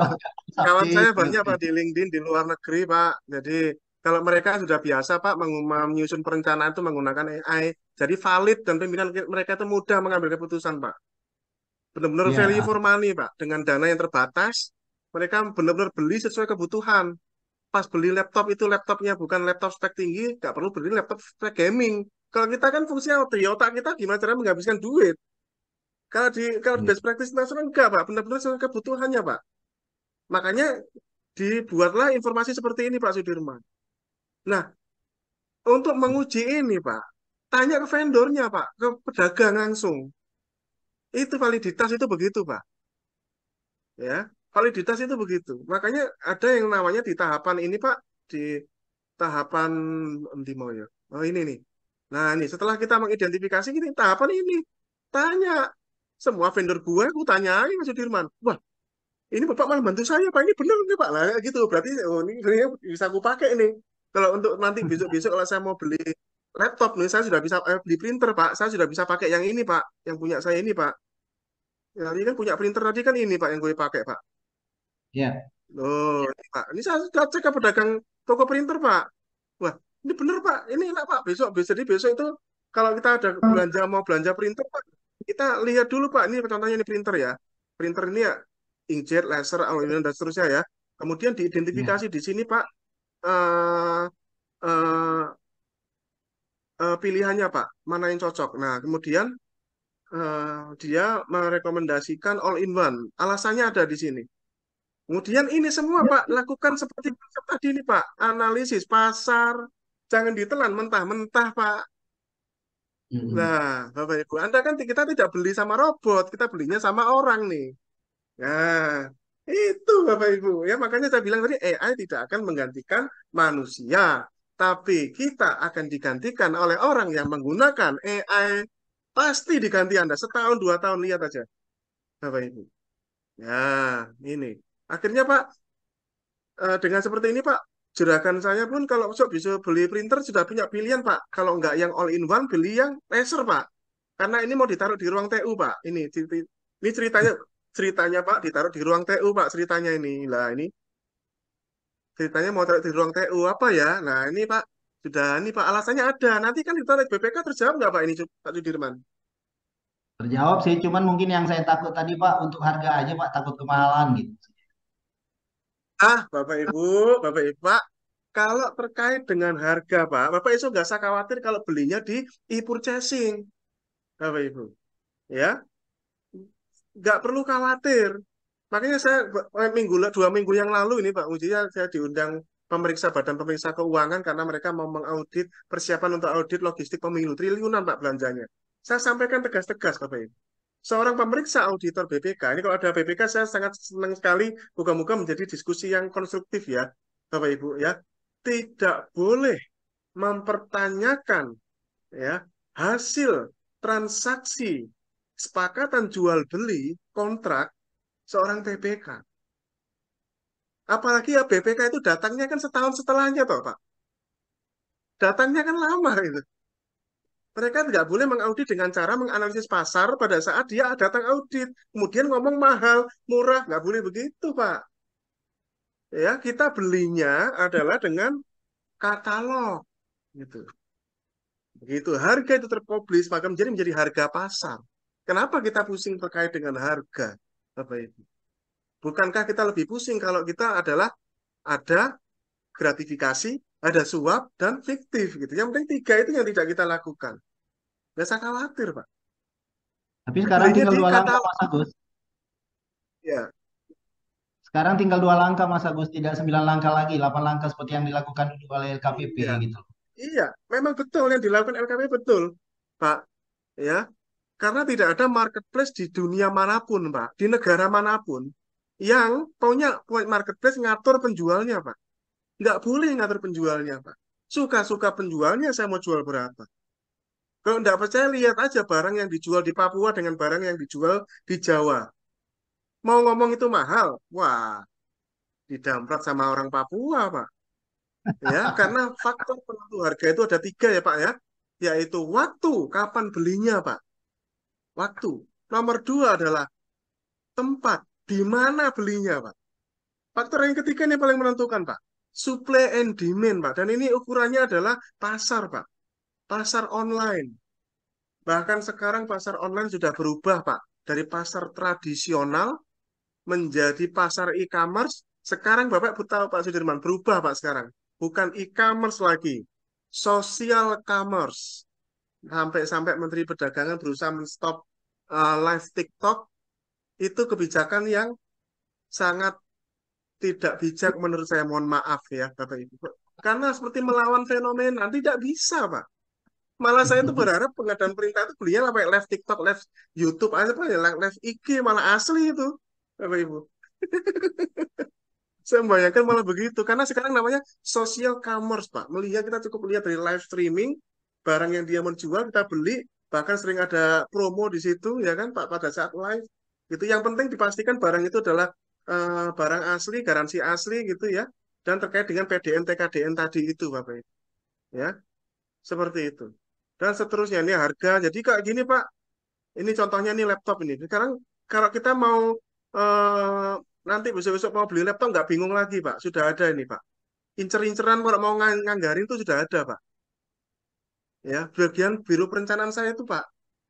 Kawan saya update banyak gitu. Pak di LinkedIn di luar negeri Pak. Jadi kalau mereka sudah biasa Pak menyusun perencanaan itu menggunakan AI, jadi valid dan pimpinan mereka itu mudah mengambil keputusan Pak. Benar-benar value Ya, for money Pak. Dengan dana yang terbatas, mereka benar-benar beli sesuai kebutuhan. Pas beli laptop itu laptopnya bukan laptop spek tinggi, nggak perlu beli laptop spek gaming. Kalau kita kan fungsinya di otak kita gimana cara menghabiskan duit. Kalau di iya. best practice internasional enggak Pak, benar-benar sesuai kebutuhannya Pak. Makanya dibuatlah informasi seperti ini Pak Sudirman. Nah, untuk menguji ini Pak, tanya ke vendornya Pak, ke pedagang langsung. Itu validitas itu begitu Pak. Ya, validitas itu begitu. Makanya ada yang namanya di tahapan ini Pak, di tahapan di mau ya. Oh ini nih. Nah ini setelah kita mengidentifikasi ini tahapan ini, tanya semua vendor gue, aku tanyain Mas Sudirman. Wah, ini Bapak malah bantu saya, Pak. Ini bener nih, Pak. Lah, gitu. Berarti, oh, ini sebenarnya bisa aku pakai ini. Kalau untuk nanti besok-besok kalau saya mau beli laptop nih, saya sudah bisa beli printer, Pak. Saya sudah bisa pakai yang ini, Pak. Yang punya saya ini, Pak. Ya, ini kan punya printer tadi kan ini, Pak, yang gue pakai, Pak. Ya, Loh, ini, Pak. Ini saya sudah cek ke pedagang toko printer, Pak. Wah, ini bener, Pak. Ini enak, Pak. Jadi besok itu kalau kita ada mau belanja printer, Pak, kita lihat dulu, Pak. Ini contohnya ini printer ya. Printer ini ya inkjet, laser, aluminium dan seterusnya ya. Kemudian ya, diidentifikasi di sini, Pak, eh, eh, pilihannya, Pak, mana yang cocok. Nah, kemudian dia merekomendasikan all in one. Alasannya ada di sini. Kemudian ini semua, Pak, lakukan seperti konsep tadi ini, Pak. Analisis pasar, jangan ditelan mentah-mentah, Pak. mm-mm. Nah, Bapak Ibu, Anda kan kita tidak beli sama robot, kita belinya sama orang nih. Nah, itu Bapak Ibu. Ya, makanya saya bilang tadi AI tidak akan menggantikan manusia, tapi kita akan digantikan oleh orang yang menggunakan AI. Pasti diganti Anda setahun 2 tahun lihat aja, Bapak Ibu. Ya, ini. Akhirnya Pak, dengan seperti ini Pak, jerakan saya pun kalau besok bisa beli printer sudah punya pilihan Pak. Kalau nggak yang all in one, beli yang laser Pak. Karena ini mau ditaruh di ruang TU Pak. Ini ceritanya ceritanya Pak ditaruh di ruang TU Pak ceritanya ini. Lah ini ceritanya mau taruh di ruang TU apa ya? Nah ini Pak sudah ini Pak alasannya ada. Nanti kan ditarik BPK terjawab nggak Pak ini Pak Sudirman? Terjawab sih, cuman mungkin yang saya takut tadi Pak untuk harga aja Pak takut kemahalan gitu. Ah Bapak Ibu Pak, kalau terkait dengan harga Pak, Bapak itu nggak usah khawatir kalau belinya di e-purchasing. Bapak Ibu. Ya, nggak perlu khawatir. Makanya saya 2 minggu yang lalu ini Pak Muji, saya diundang pemeriksa Badan Pemeriksa Keuangan karena mereka mau mengaudit persiapan untuk audit logistik pemilu triliunan Pak belanjanya. Saya sampaikan tegas-tegas Bapak Ibu. Seorang pemeriksa auditor BPK, ini kalau ada BPK saya sangat senang sekali, moga-moga menjadi diskusi yang konstruktif ya, Bapak Ibu ya. Tidak boleh mempertanyakan ya hasil transaksi kesepakatan jual beli kontrak seorang BPK. Apalagi ya BPK itu datangnya kan setahun setelahnya toh Pak. Datangnya kan lama itu. Mereka tidak boleh mengaudit dengan cara menganalisis pasar pada saat dia datang audit. Kemudian ngomong mahal, murah. Nggak boleh begitu, Pak. Ya, kita belinya adalah dengan katalog. Gitu. Begitu. Harga itu terpublish, maka menjadi harga pasar. Kenapa kita pusing terkait dengan harga, Bapak Ibu? Bukankah kita lebih pusing kalau kita adalah ada gratifikasi, ada suap, dan fiktif. Gitu. Yang penting 3 itu yang tidak kita lakukan. Nggak usah khawatir, Pak. Tapi sekarang Belinya tinggal di 2 langkah katalog. Mas Agus. Ya, Sekarang tinggal 2 langkah Mas Agus, tidak 9 langkah lagi, 8 langkah seperti yang dilakukan dulu oleh LKPP iya, gitu. iya, memang betul yang dilakukan LKP betul, Pak. Ya, karena tidak ada marketplace di dunia manapun, Pak, di negara manapun yang punya marketplace ngatur penjualnya, Pak. Nggak boleh ngatur penjualnya, Pak. Suka-suka penjualnya saya mau jual berapa. Kalau nggak percaya lihat aja barang yang dijual di Papua dengan barang yang dijual di Jawa. Mau ngomong itu mahal, wah, didamprat sama orang Papua, Pak. Ya, karena faktor penentu harga itu ada 3 ya Pak ya, yaitu waktu, kapan belinya Pak, waktu. Nomor 2 adalah tempat, di mana belinya Pak. Faktor yang ketiga ini paling menentukan Pak, supply and demand Pak, dan ini ukurannya adalah pasar Pak, pasar online. Bahkan sekarang pasar online sudah berubah Pak, dari pasar tradisional menjadi pasar e-commerce. Sekarang Bapak tahu Pak Sudirman, berubah Pak sekarang. Bukan e-commerce lagi, social commerce. Sampai-sampai Menteri Perdagangan berusaha menstop live TikTok, itu kebijakan yang sangat tidak bijak menurut saya, mohon maaf ya Bapak Ibu. Karena seperti melawan fenomena, tidak bisa Pak. Malah saya itu berharap pengadaan perintah itu belinya sampai live TikTok, live YouTube, aja Pak, live IG, malah asli itu Bapak Ibu. Saya membayangkan malah begitu, karena sekarang namanya social commerce, Pak. Melihat kita cukup lihat dari live streaming, barang yang dia menjual kita beli, bahkan sering ada promo di situ, ya kan, Pak, pada saat live. Itu yang penting dipastikan barang itu adalah barang asli, garansi asli gitu ya, dan terkait dengan PDN, TKDN tadi itu, Bapak. Ya, seperti itu. Dan seterusnya ini harga. Jadi kayak gini, Pak. Ini contohnya nih laptop ini. Sekarang kalau kita mau eh, nanti besok-besok mau beli laptop nggak bingung lagi Pak. Sudah ada ini Pak. Incer-inceran kalau mau nganggarin itu sudah ada Pak. Ya, bagian biro perencanaan saya itu Pak.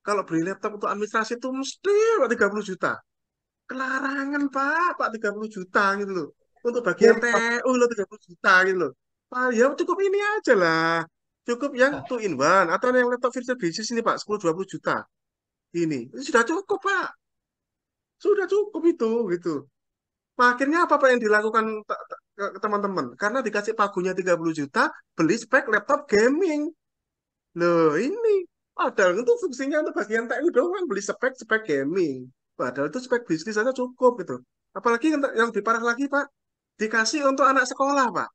Kalau beli laptop untuk administrasi itu mesti Pak 30 juta. Kelarangan Pak, Pak 30 juta gitu loh. Untuk bagian TU loh 30 juta gitu loh. Pak, ya cukup ini aja lah. Cukup yang two in one atau yang laptop virtual bisnis ini Pak 10-20 juta. Ini sudah cukup Pak. Sudah cukup itu gitu. Nah, akhirnya apa Pak yang dilakukan ke teman-teman? Karena dikasih pagunya 30 juta, beli spek laptop gaming. Loh, ini padahal itu fungsinya untuk bagian TU doang, beli spek gaming. Padahal itu spek bisnis saja cukup gitu. Apalagi yang lebih parah lagi Pak, dikasih untuk anak sekolah Pak.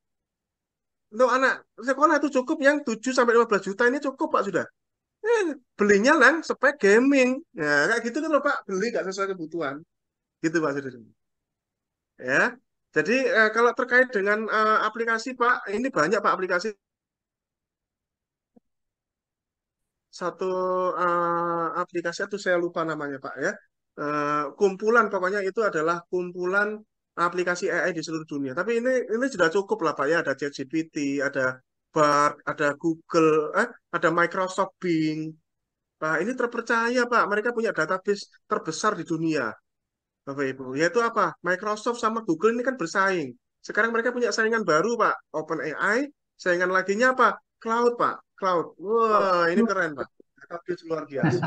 Untuk anak sekolah itu cukup yang 7 sampai 15 juta ini cukup Pak sudah. Eh, belinya lang spek gaming. Ya, kayak gitu kan loh Pak, beli nggak sesuai kebutuhan. Gitu Pak sudah. Ya. Jadi kalau terkait dengan aplikasi Pak, ini banyak Pak aplikasi. Satu aplikasi itu saya lupa namanya Pak ya. Kumpulan pokoknya itu adalah kumpulan aplikasi AI di seluruh dunia. Tapi ini sudah cukup lah Pak ya. Ada ChatGPT, ada Bard, ada Google, ada Microsoft Bing. Pak, ini terpercaya Pak. Mereka punya database terbesar di dunia. Bapak Ibu, yaitu apa? Microsoft sama Google ini kan bersaing. Sekarang mereka punya saingan baru, Pak. OpenAI, saingan laginya apa? Cloud, Pak. Cloud. Wah, ini keren, Pak. update luar biasa.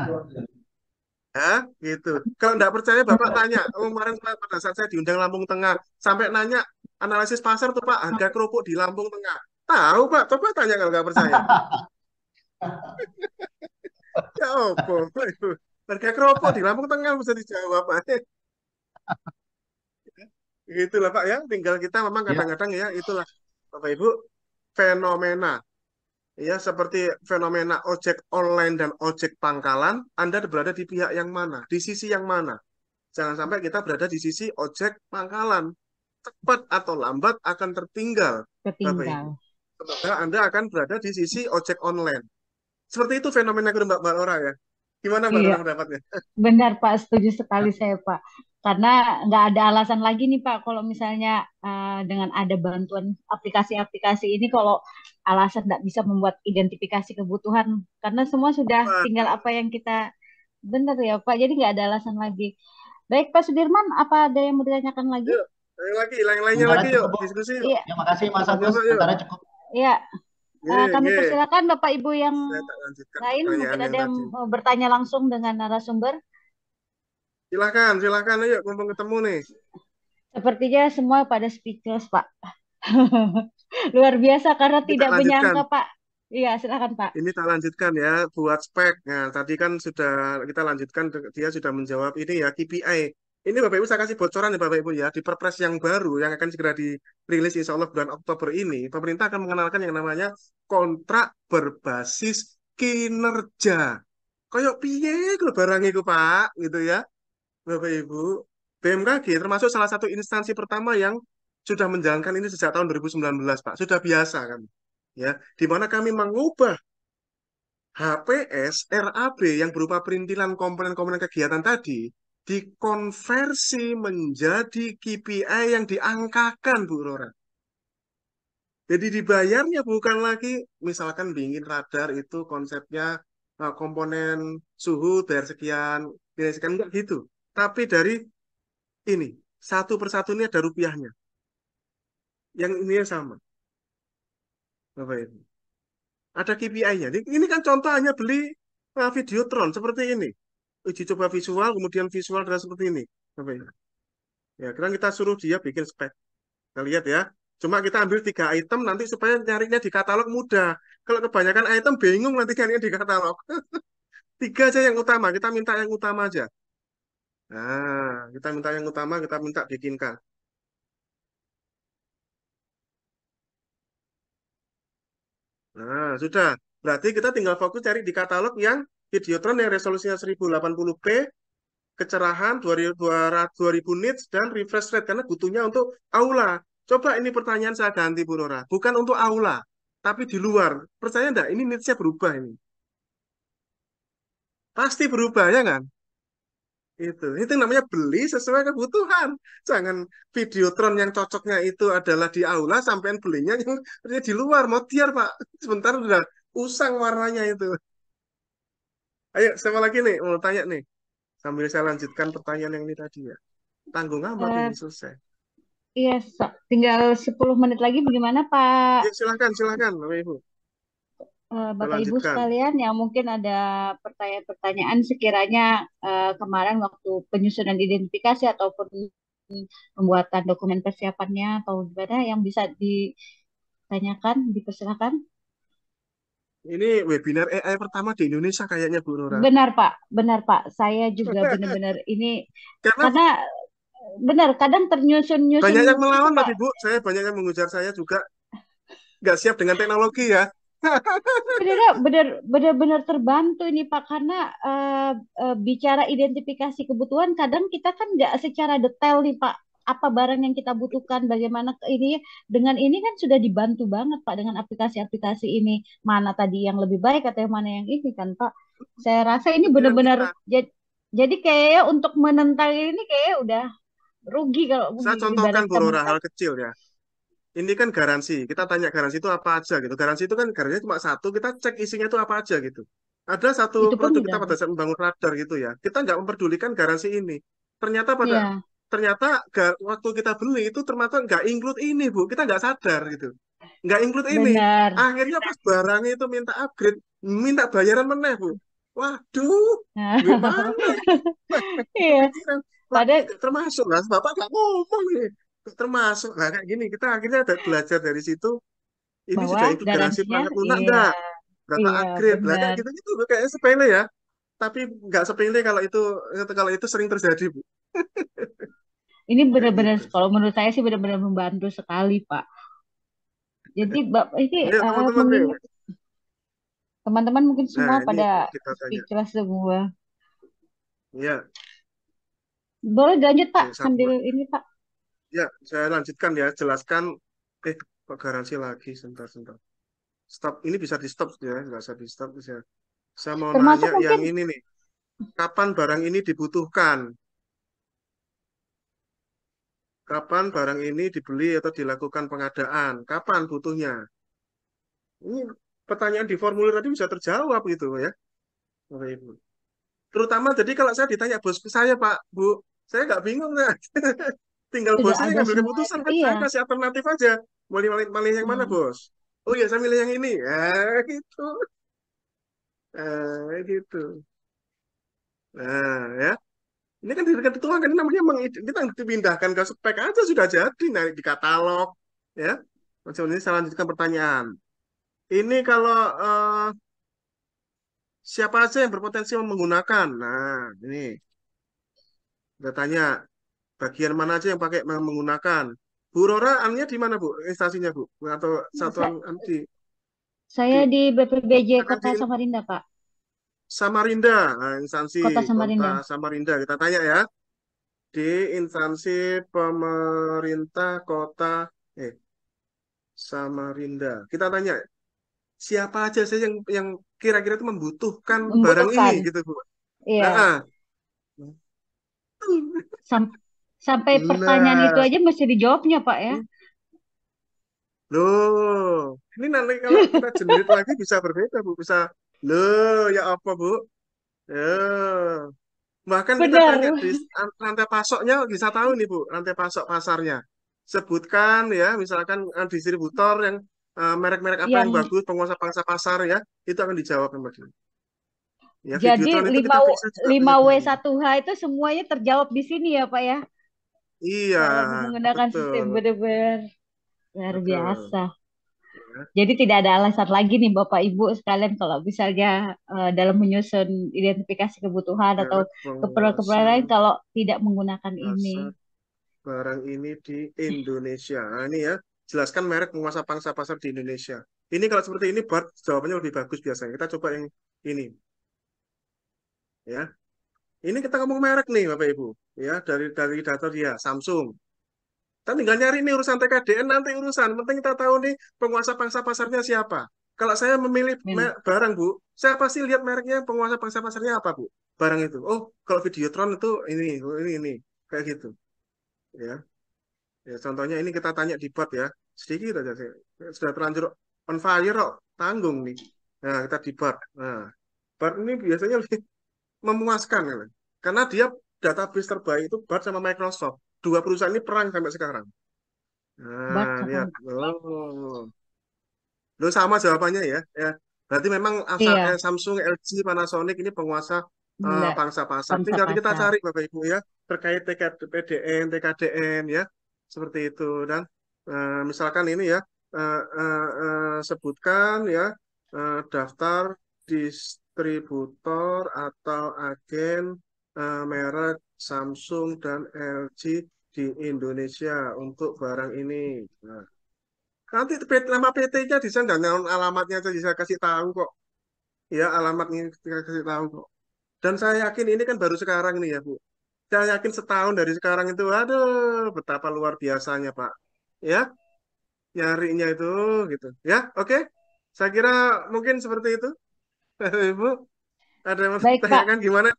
Hah? Gitu. Kalau nggak percaya, Bapak tanya. Kemarin pada saat saya diundang Lampung Tengah, sampai nanya analisis pasar tuh Pak, harga kerupuk di Lampung Tengah. Tahu Pak, coba tanya kalau nggak percaya. Ya apa? Harga kerupuk di Lampung Tengah bisa dijawab Pak. Itulah Pak ya, tinggal kita memang Ya, kadang-kadang ya itulah Bapak Ibu fenomena. Ya, seperti fenomena ojek online dan ojek pangkalan, Anda berada di pihak yang mana? Di sisi yang mana? Jangan sampai kita berada di sisi ojek pangkalan. Cepat atau lambat akan tertinggal, Bapak Ibu. Tertinggal. Semoga Anda akan berada di sisi ojek online. Seperti itu fenomena kedua Mbak Laura ya. Gimana Mbak Iya, Laura pendapatnya? benar Pak, setuju sekali saya Pak. Karena nggak ada alasan lagi nih Pak, kalau misalnya dengan ada bantuan aplikasi-aplikasi ini, kalau alasan nggak bisa membuat identifikasi kebutuhan, karena semua sudah tinggal Waduh. apa yang kita, benar ya Pak, jadi nggak ada alasan lagi. Baik Pak Sudirman, apa ada yang mau ditanyakan lagi? Yuk, yang lagi, lain-lainnya sementara lagi yuk, cukup, Bu. diskusi yuk. Iya, Terima kasih, Mas Agus. Coba-coba yuk. Sementara cukup. iya. Ye, Kami ye. persilakan Bapak Ibu yang Saya tak lanjutkan lain, mungkin pertanyaan yang ada yang tadi. mau bertanya langsung dengan narasumber. Silakan, silakan ayo, mumpung ketemu nih. Sepertinya semua pada speechless Pak. Luar biasa karena Ini tak tidak lanjutkan. menyangka Pak. Iya, silakan Pak. Ini tak lanjutkan ya, buat spek. Nah, tadi kan sudah kita lanjutkan, dia sudah menjawab ini ya, KPI. Ini Bapak Ibu saya kasih bocoran ya Bapak Ibu ya, di Perpres yang baru yang akan segera dirilis insya Allah bulan Oktober ini, pemerintah akan mengenalkan yang namanya kontrak berbasis kinerja. Kayak piye kalau barang itu Pak, gitu ya, Bapak Ibu. BMKG termasuk salah satu instansi pertama yang sudah menjalankan ini sejak tahun 2019 Pak. Sudah biasa kan. Ya, di mana kami mengubah HPS, RAB yang berupa perintilan komponen-komponen kegiatan tadi dikonversi menjadi KPI yang diangkakan, Bu Rora. Jadi dibayarnya bukan lagi, misalkan dingin radar itu konsepnya komponen suhu dari sekian, nilai sekian, enggak gitu. Tapi dari ini, satu persatu ini ada rupiahnya. Yang ini sama, Bapak Ibu. Ada KPI-nya. Ini kan contoh hanya beli Videotron seperti ini. Uji coba visual, kemudian visual adalah seperti ini. Bapak Ibu. Ya, kan kita suruh dia bikin spek. Kita lihat ya. Cuma kita ambil 3 item nanti supaya nyarinya di katalog mudah. Kalau kebanyakan item bingung nanti nyarinya di katalog. 3 aja yang utama. Kita minta yang utama aja. Nah, kita minta yang utama, kita minta bikinkan. Nah, sudah. Berarti kita tinggal fokus cari di katalog yang Videotron yang resolusinya 1080p, kecerahan 2000 nits, dan refresh rate karena butuhnya untuk aula. Coba ini pertanyaan saya ganti Bu Nora. Bukan untuk aula, tapi di luar. Percaya enggak? Ini nitsnya berubah ini. Pasti berubah ya kan? Itu namanya beli sesuai kebutuhan. Jangan Videotron yang cocoknya itu adalah di aula, sampean belinya yang di luar. Modiar Pak. Sebentar udah usang warnanya itu. Ayo, siapa lagi nih? Mau tanya nih. Sambil saya lanjutkan pertanyaan yang ini tadi ya. Tanggung amat Eh, ini selesai. iya, tinggal 10 menit lagi bagaimana Pak? Ya, silahkan, silahkan, Bapak Ibu. Kita Bapak Ibu lanjutkan. sekalian yang mungkin ada pertanyaan-pertanyaan sekiranya kemarin waktu penyusunan identifikasi ataupun pembuatan dokumen persiapannya atau gimana yang bisa ditanyakan, dipersilakan. Ini webinar AI pertama di Indonesia kayaknya, Bu Nora. Benar Pak. Saya juga benar-benar ini Karena karena benar kadang ternyusun-nyusun banyak yang itu melawan, Pak. tapi Bu, saya banyak yang mengujar saya juga nggak siap dengan teknologi ya. Sebenarnya benar-benar terbantu ini Pak karena bicara identifikasi kebutuhan kadang kita kan nggak secara detail nih Pak apa barang yang kita butuhkan bagaimana ini dengan ini kan sudah dibantu banget Pak dengan aplikasi-aplikasi ini mana tadi yang lebih baik atau yang mana yang ini kan Pak saya rasa ini Pikiran benar-benar kita. jadi kayak untuk menentang ini kayak udah rugi kalau Saya contohkan, Bu ibaratkan Nora, mentang. hal kecil ya. Ini kan garansi. Kita tanya garansi itu apa aja gitu. Garansi itu kan garansinya cuma satu, kita cek isinya itu apa aja gitu. Ada satu Itu pun produk kita udah pada saat membangun radar gitu ya. Kita nggak memperdulikan garansi ini. Ternyata pada ya ternyata waktu kita beli itu ternyata nggak include ini, Bu. Kita nggak sadar gitu. Nggak include ini. benar Akhirnya pas barangnya itu minta upgrade, minta bayaran meneh, Bu. Waduh, Nah, duit mana? iya. Kepikiran. Wah, ini Padahal nggak termasuk lah. Bapak nggak ngomong nih. Nggak termasuk. Nah, kayak gini, kita akhirnya belajar dari situ. Ini bahwa sudah integrasi garansinya, perangkat lunak iya, enggak? Data iya upgrade. Lah, kayak benar. gitu-gitu. Kayak sepele ya. Tapi nggak sepele kalau itu sering terjadi, Bu. Ini Kayak benar-benar, gitu. kalau menurut saya sih benar-benar membantu sekali, Pak. Jadi Bapak ini Ayo teman-teman nih. mengingat teman-teman mungkin Nah, semua ini pada kita tanya. speechless semua. Ya, Boleh lanjut, Pak, ini sambil satu. ini, Pak. Ya, saya lanjutkan ya. Jelaskan. Kok garansi lagi? Sebentar, sebentar. Stop. Ini bisa di stop ya. Nggak usah di stop. Bisa. Saya mau Termasuk nanya yang mungkin ini nih. Kapan barang ini dibutuhkan? Kapan barang ini dibeli atau dilakukan pengadaan? Kapan butuhnya? Ini pertanyaan di formulir tadi bisa terjawab gitu ya, Bapak Ibu. Terutama jadi kalau saya ditanya bosku saya, Pak, Bu, saya nggak bingung ya. Tinggal sudah bosnya yang ada ngambil semua. keputusan kan saya Iya. kasih alternatif aja. Mau milih yang mana, Hmm. Bos? Oh iya, saya milih yang ini. Gitu. Gitu. Nah, ya. Ini kan dituang kan namanya kita dipindahkan ke spek aja sudah jadi nah di katalog ya. Macam ini saya lanjutkan pertanyaan. Ini kalau siapa aja yang berpotensi menggunakan? Nah, ini udah tanya bagian mana aja yang pakai menggunakan. Bu Rora, annya di mana Bu? Instansinya Bu? Atau satuan Sa- di Saya di di BPBJ kan Kota Samarinda, Pak. Samarinda, nah, instansi Kota Kota Samarinda. Samarinda. Kita tanya ya di instansi pemerintah Kota eh Samarinda. Kita tanya siapa aja sih yang kira-kira itu membutuhkan barang ini Membutuhkan. gitu Bu. Nah, Iya. Sam- Sampai pertanyaan itu nah, aja mesti dijawabnya, Pak ya. loh, ini nanti kalau kita generate lagi bisa berbeda Bu, bisa loh ya apa Bu? Ya, bahkan kita tanya Benar. di rantai pasoknya bisa tahu nih Bu, rantai pasok pasarnya. Sebutkan ya, misalkan distributor yang merek-merek apa yang Yang bagus, penguasa pangsa pasar ya, itu akan dijawab sama dia. Ya, jadi Videotron itu 5 kita periksa juga bisa 5W1H itu semuanya terjawab di sini ya, Pak ya. Iya, Kalau menggunakan sistem betul, benar-benar luar betul. biasa. Ya, Jadi tidak ada alasan lagi nih Bapak Ibu sekalian kalau misalnya dalam menyusun identifikasi kebutuhan atau merek keperluan-keperluan penguasa lain kalau tidak menggunakan ini. pasar barang ini di Indonesia. Nah, ini ya, jelaskan merek penguasa pangsa pasar di Indonesia. Ini kalau seperti ini, Bart, jawabannya lebih bagus biasanya. Kita coba yang ini, ya. Ini kita ngomong merek nih, Bapak Ibu. Ya, dari data dia, Samsung. Kita tinggal nyari nih urusan TKDN, nanti urusan. Penting kita tahu nih penguasa pangsa pasarnya siapa. Kalau saya memilih Benar. barang, Bu, saya pasti lihat mereknya penguasa pangsa pasarnya apa, Bu. Barang itu. Oh, kalau Videotron itu ini, oh, ini. Kayak gitu. Ya. Ya, contohnya ini kita tanya di bot ya. Sedikit aja sih. Sudah terlanjur on fire kok. Tanggung nih. Nah, kita di bot. Nah, bot ini biasanya lebih memuaskan ya. Karena dia database terbaik itu BART sama Microsoft. Dua perusahaan ini perang sampai sekarang. Bart Nah, lihat. sama. Oh. Lo sama jawabannya ya. Ya. Berarti memang Iya, Samsung, LG, Panasonic ini penguasa benar. pangsa pasar. Bangsa Tinggal kita pasar. cari Bapak Ibu ya terkait TKPDN, TKDN ya. Seperti itu dan misalkan ini ya sebutkan ya daftar distributor atau agen merek Samsung dan LG di Indonesia untuk barang ini. Nah, nanti nama PT-nya di sana dan alamatnya aja bisa kasih tahu kok. Ya, alamatnya kita kasih tahu kok. Dan saya yakin ini kan baru sekarang nih ya, Bu. Saya yakin setahun dari sekarang itu, aduh, betapa luar biasanya, Pak. Ya, nyarinya itu gitu. Ya, oke. Saya kira mungkin seperti itu. Ibu, ada yang mau Baik, Pak. ditanyakan gimana?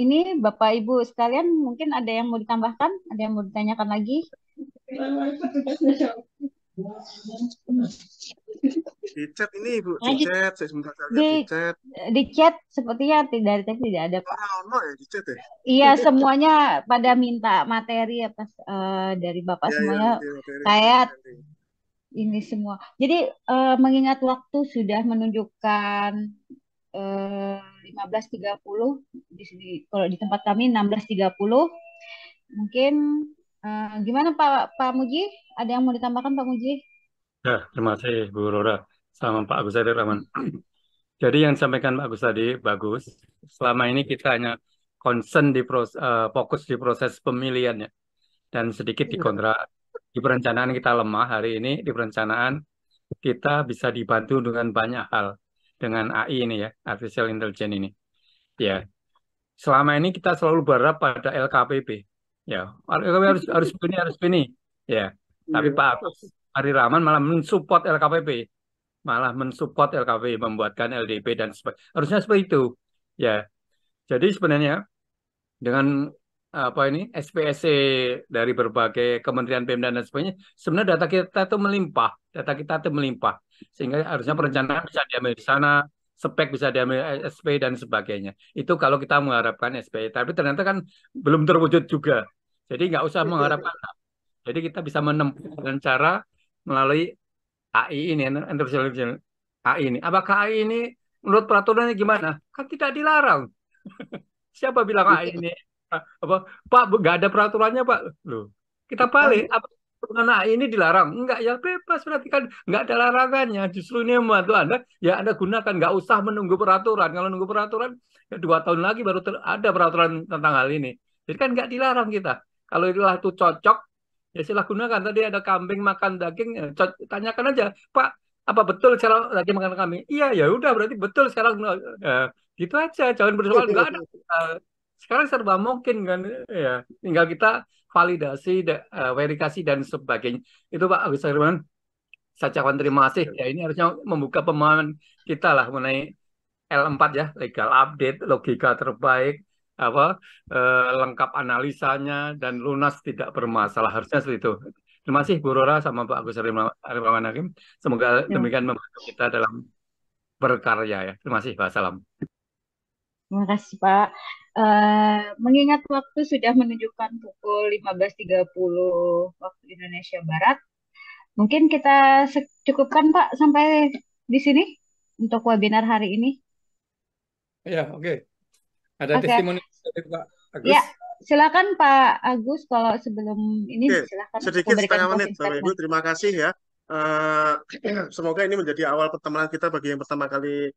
Ini Bapak Ibu sekalian mungkin ada yang mau ditambahkan, ada yang mau ditanyakan lagi. Di chat ini, Bu, di Lanjut chat. Saya sebentar saya lihat di di chat. di chat sepertinya dari tadi tidak ada, Pak. Oh, no ya di chat ya. Iya, semuanya pada minta materi atas dari Bapak Ya, ya, semuanya. nanti materi Saya nanti. ini semua. Jadi mengingat waktu sudah menunjukkan eh, 15.30 di sini. Kalau di tempat kami 16.30. Mungkin gimana Pak Muji? Ada yang mau ditambahkan Pak Muji? Ya, terima kasih Bu Rora sama Pak Agus Hadir Rahman. Jadi yang disampaikan Pak Agus tadi bagus. Selama ini kita hanya concern fokus di proses pemilihannya dan sedikit di kontrak. Di perencanaan kita lemah hari ini. Di perencanaan kita bisa dibantu dengan banyak hal dengan AI ini ya, artificial intelligence ini. Ya, selama ini kita selalu berharap pada LKPP. Ya, LKPP harus begini. Ya, tapi Iya. Pak Agus Hadir Rahman malah mensupport LKPP. Malah mensupport LKP membuatkan LDP dan sebagainya. Harusnya seperti itu. Ya. Jadi sebenarnya dengan apa ini SPSC dari berbagai kementerian Pemda dan sebagainya, sebenarnya data kita itu melimpah, sehingga harusnya perencanaan bisa diambil di sana, spek bisa diambil SP dan sebagainya. Itu kalau kita mengharapkan SP, tapi ternyata kan belum terwujud juga. Jadi nggak usah mengharapkan. Jadi kita bisa menempuh dengan cara melalui AI ini, artificial intelligence AI ini. Apakah AI ini menurut peraturannya gimana? Kan tidak dilarang. Siapa bilang AI ini apa? Pak, nggak ada peraturannya, Pak. Loh, kita balik. Apa peraturan AI ini dilarang? Enggak, ya bebas berarti kan nggak ada larangannya. Justru ini yang membantu Anda, ya Anda gunakan. Nggak usah menunggu peraturan. Kalau nunggu peraturan, ya 2 tahun lagi baru ada peraturan tentang hal ini. Jadi kan nggak dilarang kita. Kalau itu cocok, ya silahkan gunakan. Tadi ada kambing makan daging, ya, tanyakan aja, Pak, apa betul sekarang lagi makan kambing? Iya, ya udah berarti betul sekarang. Gitu aja, jangan bersoal nggak ada. Sekarang serba mungkin kan, ya tinggal kita validasi, verifikasi dan sebagainya. Itu Pak Agus Herman, saya ucapkan terima kasih. Ya ini harusnya membuka pemahaman kita lah mengenai L4 ya, legal update, logika terbaik, apa lengkap analisanya dan lunas tidak bermasalah, harusnya seperti itu. Terima kasih Bu Rora sama Pak Agus Herman Hakim. Semoga demikian membantu kita dalam berkarya ya. Terima kasih. Wassalam. Terima kasih Pak. Mengingat waktu sudah menunjukkan pukul 15.30 waktu Indonesia Barat, mungkin kita cukupkan Pak sampai di sini untuk webinar hari ini. Ya, oke. Ada Oke. testimoni dari Pak Agus. Ya, silakan Pak Agus kalau sebelum ini Oke, silakan sedikit memberikan setengah menit, closing Bapak Ibu. statement. Terima kasih ya. Semoga ini menjadi awal pertemuan kita bagi yang pertama kali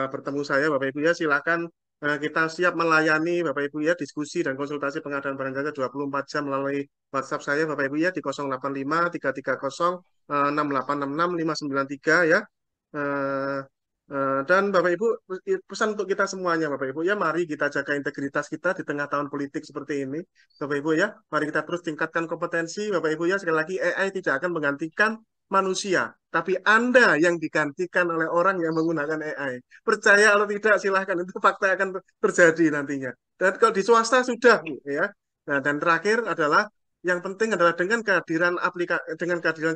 bertemu saya, Bapak Ibu ya. Silakan kita siap melayani Bapak Ibu ya diskusi dan konsultasi pengadaan barang jasa 24 jam melalui WhatsApp saya, Bapak Ibu ya, di 085 330 6866 593 ya. Eh, dan Bapak Ibu, pesan untuk kita semuanya Bapak Ibu ya, mari kita jaga integritas kita di tengah tahun politik seperti ini. Bapak Ibu ya, mari kita terus tingkatkan kompetensi Bapak Ibu ya. Sekali lagi AI tidak akan menggantikan manusia, tapi Anda yang digantikan oleh orang yang menggunakan AI. Percaya atau tidak silahkan, itu fakta akan terjadi nantinya. Dan kalau di swasta sudah Bu ya. Nah, dan terakhir adalah yang penting adalah dengan kehadiran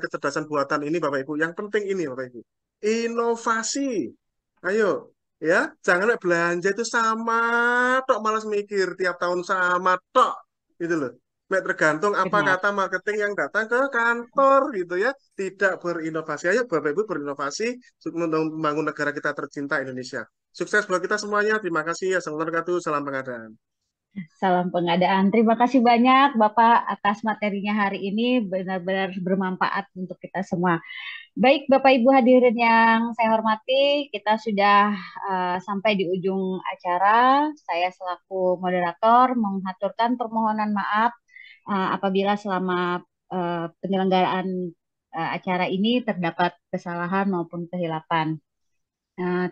kecerdasan buatan ini Bapak Ibu. Yang penting ini Bapak Ibu. Inovasi. Ayo, ya, jangan belanja itu sama tok malas mikir tiap tahun sama tok gitu loh. Tergantung apa Benar. kata marketing yang datang ke kantor gitu ya. Tidak berinovasi. Ayo Bapak Ibu berinovasi untuk membangun negara kita tercinta Indonesia. Sukses buat kita semuanya. Terima kasih. Assalamualaikum warahmatullahi wabarakatuh. Salam pengadaan. Salam pengadaan. Terima kasih banyak Bapak atas materinya hari ini, benar-benar bermanfaat untuk kita semua. Baik Bapak Ibu hadirin yang saya hormati, kita sudah sampai di ujung acara. Saya selaku moderator mengaturkan permohonan maaf apabila selama penyelenggaraan acara ini terdapat kesalahan maupun kehilapan.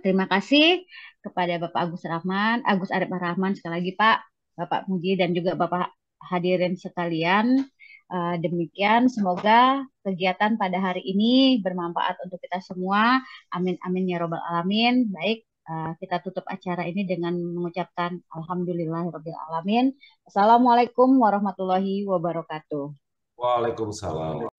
Terima kasih kepada Bapak Agus Arif Rahman sekali lagi Pak, Bapak Muji dan juga Bapak hadirin sekalian. Demikian, semoga kegiatan pada hari ini bermanfaat untuk kita semua. Amin amin ya robbal alamin. Baik, kita tutup acara ini dengan mengucapkan alhamdulillahirabbil alamin. Assalamualaikum warahmatullahi wabarakatuh. Waalaikumsalam.